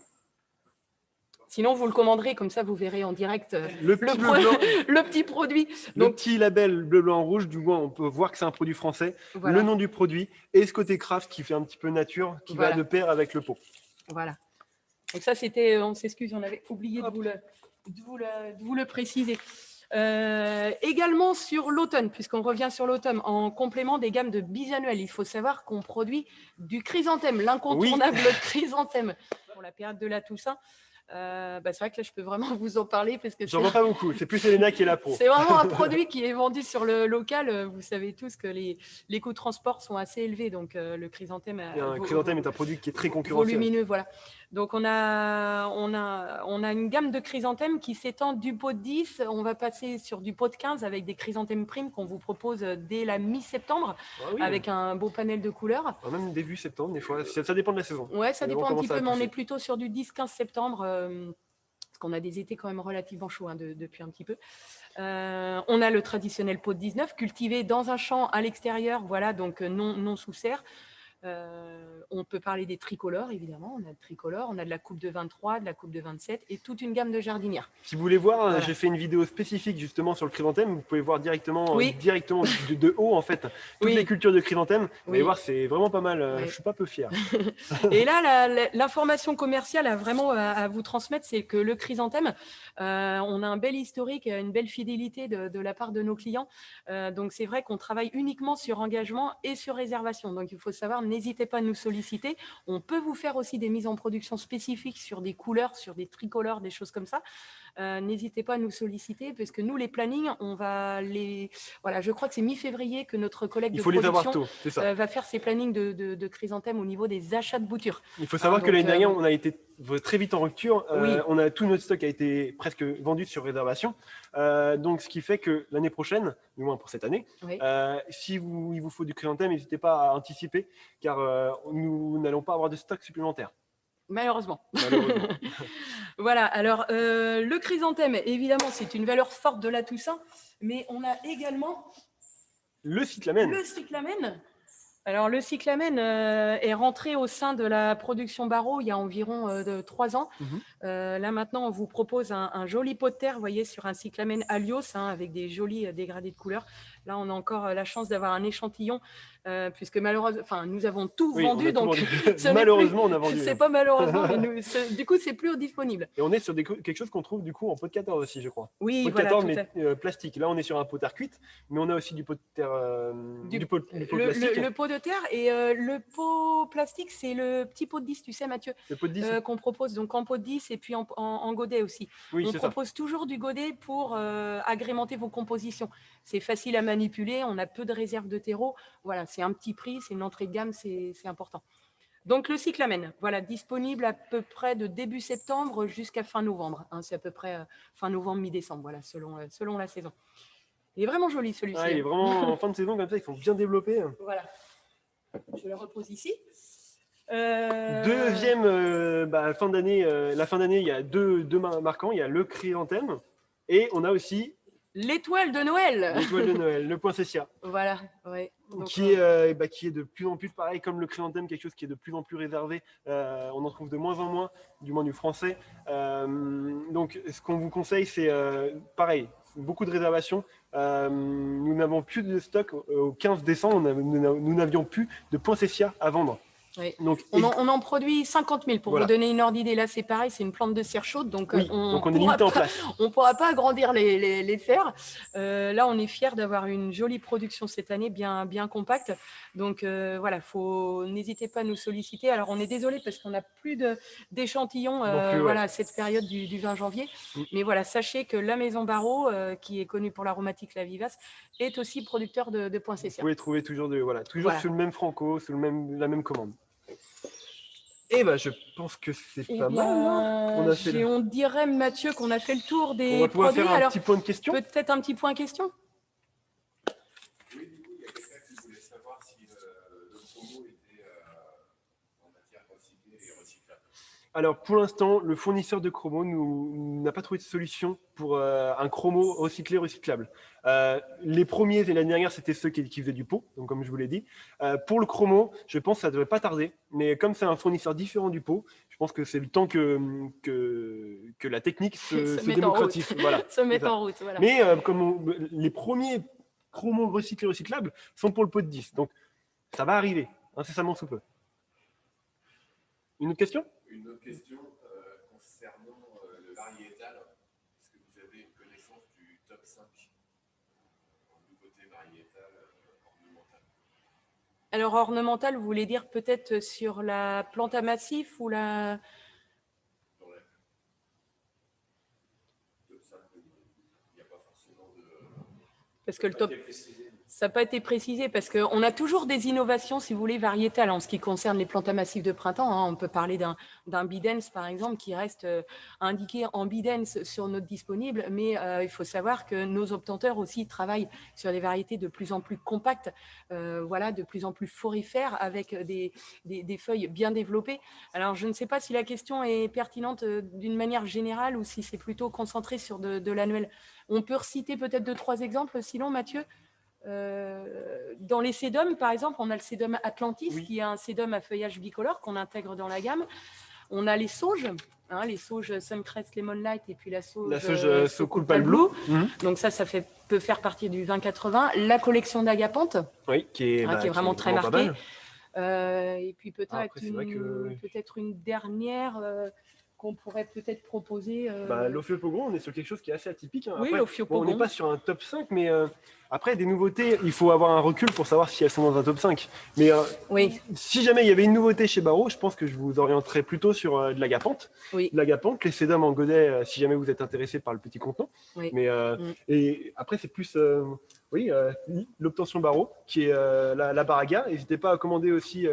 Sinon, vous le commanderez, comme ça, vous verrez en direct le petit produit. Le petit label bleu, blanc, rouge, du moins, on peut voir que c'est un produit français. Voilà. Le nom du produit et ce côté craft qui fait un petit peu nature, qui va de pair avec le pot. Voilà. Donc ça, c'était, on s'excuse, on avait oublié de vous le préciser. Également sur l'automne, puisqu'on revient sur l'automne, en complément des gammes de bisannuelles, il faut savoir qu'on produit du chrysanthème, l'incontournable chrysanthème pour la période de la Toussaint. C'est vrai que là, je peux vraiment vous en parler parce que j'en vois pas beaucoup. C'est plus Elena qui est là pour. C'est vraiment un produit qui est vendu sur le local. Vous savez tous que les coûts de transport sont assez élevés, donc le chrysanthème. Le chrysanthème est un produit qui est très concurrentiel. Volumineux, voilà. Donc on a une gamme de chrysanthèmes qui s'étend du pot de 10. On va passer sur du pot de 15 avec des chrysanthèmes primes qu'on vous propose dès la mi-septembre avec un beau panel de couleurs. Même début septembre, des fois. Ça dépend de la saison. Ouais, ça dépend un petit peu, mais on est plutôt sur du 10-15 septembre. Parce qu'on a des étés quand même relativement chauds depuis un petit peu. On a le traditionnel pot de 19 cultivé dans un champ à l'extérieur, voilà, donc non sous serre. On peut parler des tricolores, évidemment. On a le tricolore, on a de la coupe de 23, de la coupe de 27 et toute une gamme de jardinières. Si vous voulez voir, j'ai fait une vidéo spécifique justement sur le chrysanthème. Vous pouvez voir directement de haut en fait toutes les cultures de chrysanthème. Vous allez voir, c'est vraiment pas mal. Je suis pas peu fier. Et là, l'information commerciale à vraiment à vous transmettre, c'est que le chrysanthème, on a un bel historique, une belle fidélité de la part de nos clients. Donc c'est vrai qu'on travaille uniquement sur engagement et sur réservation. Donc il faut savoir, n'hésitez pas à nous solliciter. On peut vous faire aussi des mises en production spécifiques sur des couleurs, sur des tricolores, des choses comme ça. N'hésitez pas à nous solliciter parce que nous, les plannings, on va les... Voilà, je crois que c'est mi-février que notre collègue de production va faire ses plannings de chrysanthèmes au niveau des achats de boutures. Il faut savoir que l'année dernière, on a été très vite en rupture. Tout notre stock a été presque vendu sur réservation. Donc, ce qui fait que l'année prochaine, du moins pour cette année, si il vous faut du chrysanthème, n'hésitez pas à anticiper car nous n'allons pas avoir de stock supplémentaire. Malheureusement. Voilà, alors le chrysanthème, évidemment, c'est une valeur forte de la Toussaint, mais on a également le cyclamen. Alors, le cyclamen est rentré au sein de la production Barraud il y a environ 3 ans. Là, maintenant, on vous propose un joli pot de terre, vous voyez, sur un cyclamen Alios, avec des jolis dégradés de couleurs. Là, on a encore la chance d'avoir un échantillon puisque malheureusement, enfin, nous avons tout vendu, donc malheureusement, on a vendu. C'est pas malheureusement, mais du coup, c'est plus disponible. Et on est sur quelque chose qu'on trouve du coup en pot de 14 aussi, je crois. Oui, pot de voilà, 14, mais plastique. Là, on est sur un pot de terre cuite, mais on a aussi du pot de terre, du pot plastique. Le pot de terre et le pot plastique, c'est le petit pot de 10, tu sais, Mathieu, le pot de 10 qu'on propose donc en pot de 10 et puis en godet aussi. Oui, on propose toujours du godet pour agrémenter vos compositions. C'est facile à manipuler, on a peu de réserve de terreau. Voilà, c'est un petit prix, c'est une entrée de gamme, c'est important. Donc le cyclamen, voilà, disponible à peu près de début septembre jusqu'à fin novembre. Hein, c'est à peu près fin novembre, mi-décembre, voilà, selon la saison. Il est vraiment joli celui-ci. Il est vraiment en fin de saison comme ça, ils sont bien développés. Voilà. Je le repose ici. Deuxième fin d'année, la fin d'année, il y a deux marquants. Il y a le chrysanthème et on a aussi l'étoile de Noël. L'étoile de Noël, le poinsettia. Voilà, ouais. Donc, qui est de plus en plus, pareil comme le chrysanthème, quelque chose qui est de plus en plus réservé. On en trouve de moins en moins, du moins du français. Donc, ce qu'on vous conseille, c'est pareil, beaucoup de réservations. Nous n'avons plus de stock au 15 décembre. Nous n'avions plus de poinsettia à vendre. Oui. Donc, on en produit 50 000 pour vous donner une ordre d'idée. Là, c'est pareil, c'est une plante de serre chaude. Donc, oui, on est limité en place. On ne pourra pas agrandir les serres. Là, on est fiers d'avoir une jolie production cette année, bien compacte. Donc, voilà, n'hésitez pas à nous solliciter. Alors, on est désolé parce qu'on n'a plus d'échantillons à cette période du 20 janvier. Mais voilà, sachez que la Maison Barrault, qui est connue pour l'aromatique La Vivace, est aussi producteur de poinsettia. Vous pouvez trouver toujours sous le même franco, sous la même commande. Et je pense que c'est pas mal. On dirait, Mathieu, qu'on a fait le tour des produits. On va pouvoir faire un petit point de question. Peut-être un petit point question. Oui, du coup, il y a quelqu'un qui voulait savoir si le promo était en matière recyclée et recyclable. Alors, pour l'instant, le fournisseur de chromo n'a pas trouvé de solution pour un chromo recyclable. Les premiers et l'année dernière, c'était ceux qui faisaient du pot, donc comme je vous l'ai dit. Pour le chromo, je pense que ça ne devrait pas tarder, mais comme c'est un fournisseur différent du pot, je pense que c'est le temps que la technique se démocratise. Se mette en route. Voilà. Mais les premiers chromos recyclables sont pour le pot de 10, donc ça va arriver, incessamment sous peu. Une autre question ? Une autre question concernant le variétal. Est-ce que vous avez une connaissance du top 5 en nouveauté variétale ornementale? Alors, ornementale, vous voulez dire peut-être sur la plante à massif ou la… Dans la top 5, il n'y a pas forcément de… Parce que le top… Ça n'a pas été précisé parce qu'on a toujours des innovations, si vous voulez, variétales en ce qui concerne les plantes à massif de printemps. Hein. On peut parler d'un bidens, par exemple, qui reste indiqué en bidens sur notre disponible, mais il faut savoir que nos obtenteurs aussi travaillent sur des variétés de plus en plus compactes, de plus en plus forifères, avec des feuilles bien développées. Alors, je ne sais pas si la question est pertinente d'une manière générale ou si c'est plutôt concentré sur de l'annuel. On peut reciter peut-être 2-3 exemples, sinon, Mathieu. Dans les sédums, par exemple, on a le sédum Atlantis, qui est un sédum à feuillage bicolore qu'on intègre dans la gamme. On a les sauges, les sauges Suncrest Lemon Light et puis la sauge So Cool Pale Blue. Donc ça peut faire partie du 2080. La collection d'Agapante, qui est vraiment très marquée. Et puis peut-être une dernière qu'on pourrait peut-être proposer. L'Ophiopogon, on est sur quelque chose qui est assez atypique. Hein. Oui, l'Ophiopogon. On n'est pas sur un top 5, mais après, des nouveautés, il faut avoir un recul pour savoir si elles sont dans un top 5. Mais si jamais il y avait une nouveauté chez Barrault, je pense que je vous orienterais plutôt sur de l'Agapante. Oui. L'Agapante, les sédums en godet, si jamais vous êtes intéressé par le petit contenant. Oui. Mais, et après, c'est plus l'obtention Barrault, qui est la Baraga. N'hésitez pas à commander aussi…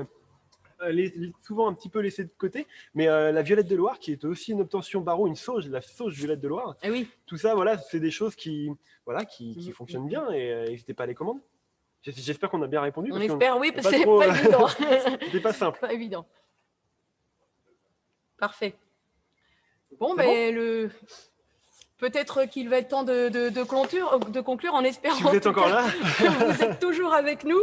souvent un petit peu laissé de côté, mais la Violette de Loire, qui est aussi une obtention Barrault, la sauge Violette de Loire. Oui. Tout ça, c'est des choses qui fonctionnent bien, et n'hésitez pas à les commander. J'espère qu'on a bien répondu. On espère, oui, parce que c'est pas évident. C'était pas simple. Pas évident. Parfait. Bon, Peut-être qu'il va être temps de conclure en espérant si vous êtes encore là. que vous êtes toujours avec nous.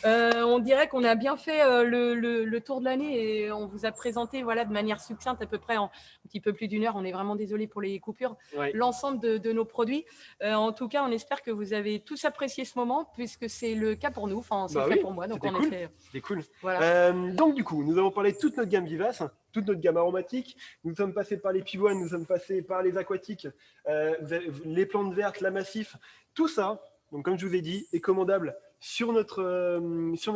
On dirait qu'on a bien fait le tour de l'année et on vous a présenté de manière succincte à peu près en un petit peu plus d'une heure. On est vraiment désolé pour les coupures. Ouais. L'ensemble de nos produits. En tout cas, on espère que vous avez tous apprécié ce moment puisque c'est le cas pour nous. Enfin, c'est le cas pour moi. Donc, c'était en cool. effet, c'était cool. Voilà. Donc, du coup, nous avons parlé de toute notre gamme vivace, toute notre gamme aromatique. Nous sommes passés par les pivoines, nous sommes passés par les aquatiques, les plantes vertes, la massif. Tout ça, donc, comme je vous ai dit, est commandable sur notre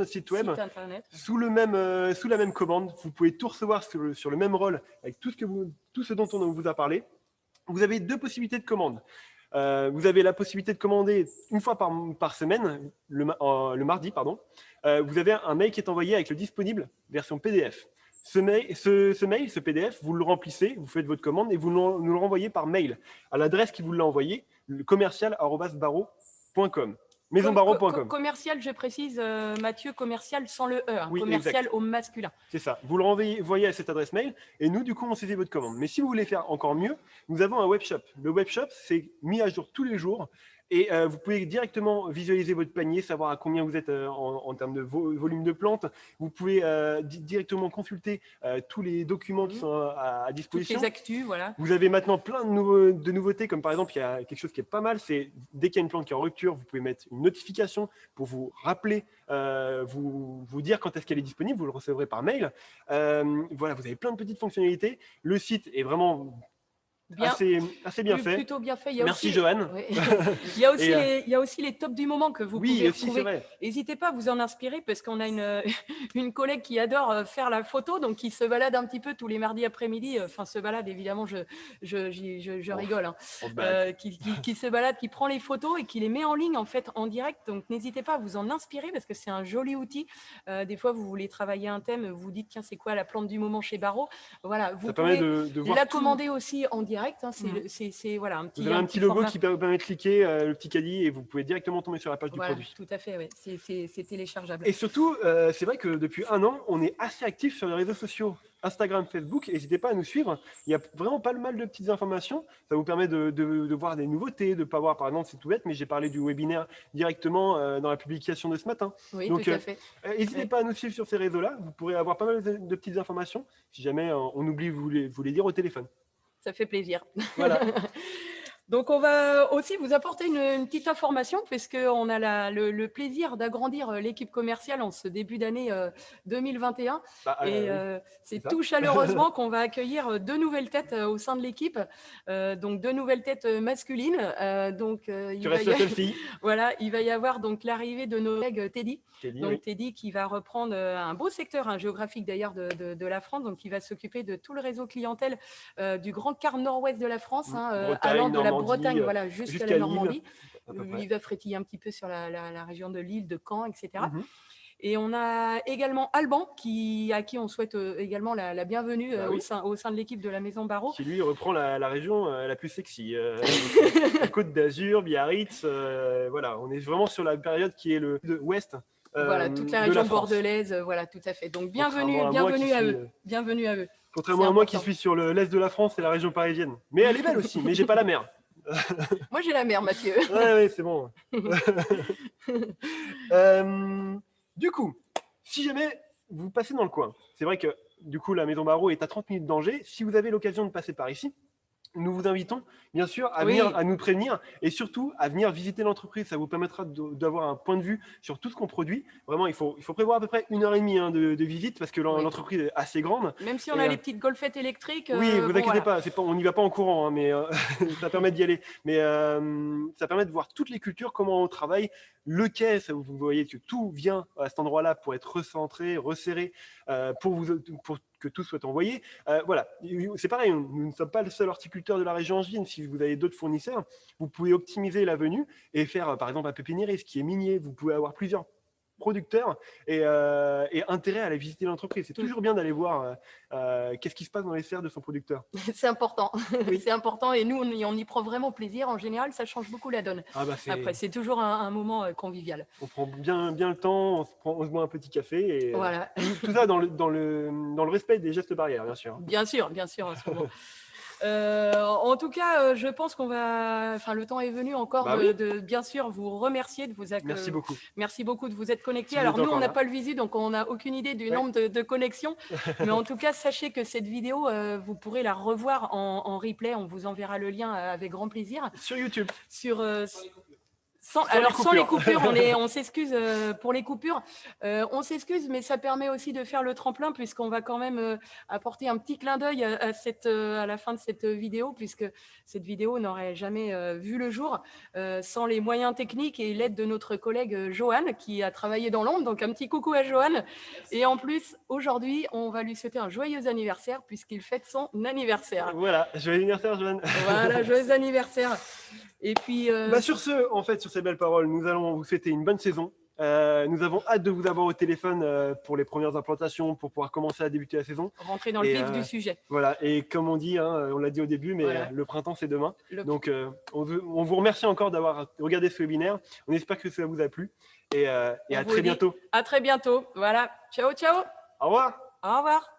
site web, internet. sous la même commande. Vous pouvez tout recevoir sur le même rôle avec tout ce dont on vous a parlé. Vous avez 2 possibilités de commande. Vous avez la possibilité de commander une fois par semaine, le mardi, pardon. Vous avez un mail qui est envoyé avec le disponible version PDF. Ce mail, ce PDF, vous le remplissez, vous faites votre commande et vous nous le renvoyez par mail à l'adresse qui vous l'a envoyé, commercial@barreau.com. Maisonbarreau.com. Commercial, je précise, Mathieu, commercial sans le E, oui, commercial exact. au masculin. C'est ça. Vous le renvoyez à cette adresse mail et nous, du coup, on saisit votre commande. Mais si vous voulez faire encore mieux, nous avons un webshop. Le webshop, c'est mis à jour tous les jours et vous pouvez directement visualiser votre panier, savoir à combien vous êtes en termes de volume de plantes. Vous pouvez directement consulter tous les documents qui sont à disposition. Toutes les actus, voilà. Vous avez maintenant plein de nouveautés, comme par exemple, il y a quelque chose qui est pas mal, c'est dès qu'il y a une plante qui est en rupture, vous pouvez mettre une notification pour vous rappeler, vous dire quand est-ce qu'elle est disponible, vous le recevrez par mail. Voilà, vous avez plein de petites fonctionnalités. Le site est vraiment assez bien fait. Plutôt bien fait. Merci Johan. Oui. il y a aussi les tops du moment que vous pouvez retrouver. N'hésitez pas à vous en inspirer parce qu'on a une collègue qui adore faire la photo, donc qui se balade un petit peu tous les mardis après-midi. Enfin, se balade, évidemment, je rigole. Hein. Qui se balade, qui prend les photos et qui les met en ligne en fait en direct. Donc, n'hésitez pas à vous en inspirer parce que c'est un joli outil. Des fois, vous voulez travailler un thème, vous dites tiens, c'est quoi la plante du moment chez Barreau. Voilà, vous pouvez la commander aussi en direct. Hein, c'est voilà, un petit logo format qui permet de cliquer le petit caddie et vous pouvez directement tomber sur la page du produit. Tout à fait, ouais. C'est téléchargeable. Et surtout, c'est vrai que depuis 1 an, on est assez actifs sur les réseaux sociaux, Instagram, Facebook. N'hésitez pas à nous suivre. Il y a vraiment pas mal de petites informations. Ça vous permet de voir des nouveautés, de ne pas voir, par exemple, c'est tout bête, mais j'ai parlé du webinaire directement dans la publication de ce matin. Oui, donc, tout à fait. N'hésitez pas à nous suivre sur ces réseaux-là. Vous pourrez avoir pas mal de petites informations. Si jamais on oublie vous les dire au téléphone. Ça fait plaisir. Voilà. Donc, on va aussi vous apporter une petite information puisqu'on a le plaisir d'agrandir l'équipe commerciale en ce début d'année 2021. C'est tout chaleureusement qu'on va accueillir 2 nouvelles têtes au sein de l'équipe. Donc, 2 nouvelles têtes masculines. Tu restes la seule fille. Voilà, il va y avoir donc l'arrivée de nos collègues Teddy. Oui. Teddy qui va reprendre un beau secteur géographique d'ailleurs de la France. Donc, qui va s'occuper de tout le réseau clientèle du grand quart nord-ouest de la France, allant de la Bretagne jusqu'à la Normandie. Il va frétiller un petit peu sur la région de Lille, de Caen, etc. Et on a également Alban, à qui on souhaite également la bienvenue au sein de l'équipe de la Maison Barreau. Qui lui reprend la région la plus sexy. La Côte d'Azur, Biarritz. Voilà, on est vraiment sur la période qui est le ouest. Voilà, toute la région bordelaise. Voilà, tout à fait. Donc bienvenue à eux. Contrairement à moi qui suis sur l'est de la France et la région parisienne. Mais elle est belle aussi, mais j'ai pas la mer. Moi, j'ai la mer, Mathieu. Ouais, c'est bon. Du coup, si jamais vous passez dans le coin, c'est vrai que du coup, la Maison Barreau est à 30 minutes d'Angers. Si vous avez l'occasion de passer par ici, nous vous invitons, bien sûr, à venir à nous prévenir et surtout à venir visiter l'entreprise. Ça vous permettra d'avoir un point de vue sur tout ce qu'on produit. Vraiment, il faut prévoir à peu près 1h30 de visite parce que l'entreprise est assez grande. Même si on a les petites golfettes électriques. Oui, vous inquiétez pas, on n'y va pas en courant, mais ça permet d'y aller. Mais ça permet de voir toutes les cultures, comment on travaille. Le quai, vous voyez que tout vient à cet endroit-là pour être recentré, resserré, pour que tout soit envoyé. Voilà, c'est pareil, nous ne sommes pas le seul horticulteur de la région angevine. Si vous avez d'autres fournisseurs, vous pouvez optimiser la venue et faire, par exemple, un pépiniériste qui est minier. Vous pouvez avoir plusieurs producteurs et intérêt à aller visiter l'entreprise. C'est toujours bien d'aller voir qu'est-ce qui se passe dans les serres de son producteur. C'est important. Oui. C'est important et nous, on y prend vraiment plaisir. En général, ça change beaucoup la donne. Après, c'est toujours un moment convivial. On prend bien le temps, on se boit un petit café et voilà. Tout ça dans le respect des gestes barrières, bien sûr. Bien sûr, en ce moment. En tout cas, je pense qu'on va. Enfin, le temps est venu encore de bien sûr vous remercier de vous accueillir. Merci beaucoup. Merci beaucoup de vous être connectés. Alors nous, on n'a pas le visu, donc on n'a aucune idée du nombre de connexions. Mais en tout cas, sachez que cette vidéo, vous pourrez la revoir en replay. On vous enverra le lien avec grand plaisir. Sur YouTube. Sans les coupures, on s'excuse pour les coupures. On s'excuse, mais ça permet aussi de faire le tremplin puisqu'on va quand même apporter un petit clin d'œil à la fin de cette vidéo, puisque cette vidéo n'aurait jamais vu le jour sans les moyens techniques et l'aide de notre collègue Johan qui a travaillé dans l'ombre. Donc un petit coucou à Johan. Et en plus, aujourd'hui, on va lui souhaiter un joyeux anniversaire puisqu'il fête son anniversaire. Voilà, joyeux anniversaire Johan. Voilà, joyeux anniversaire. Et puis, sur ces belles paroles, nous allons vous souhaiter une bonne saison. Nous avons hâte de vous avoir au téléphone pour les premières implantations, pour pouvoir commencer à débuter la saison. Rentrer dans le vif du sujet. Voilà, et comme on dit, on l'a dit au début, mais le printemps c'est demain. Donc on vous remercie encore d'avoir regardé ce webinaire. On espère que ça vous a plu et à très bientôt. À très bientôt. Voilà, ciao, ciao. Au revoir. Au revoir.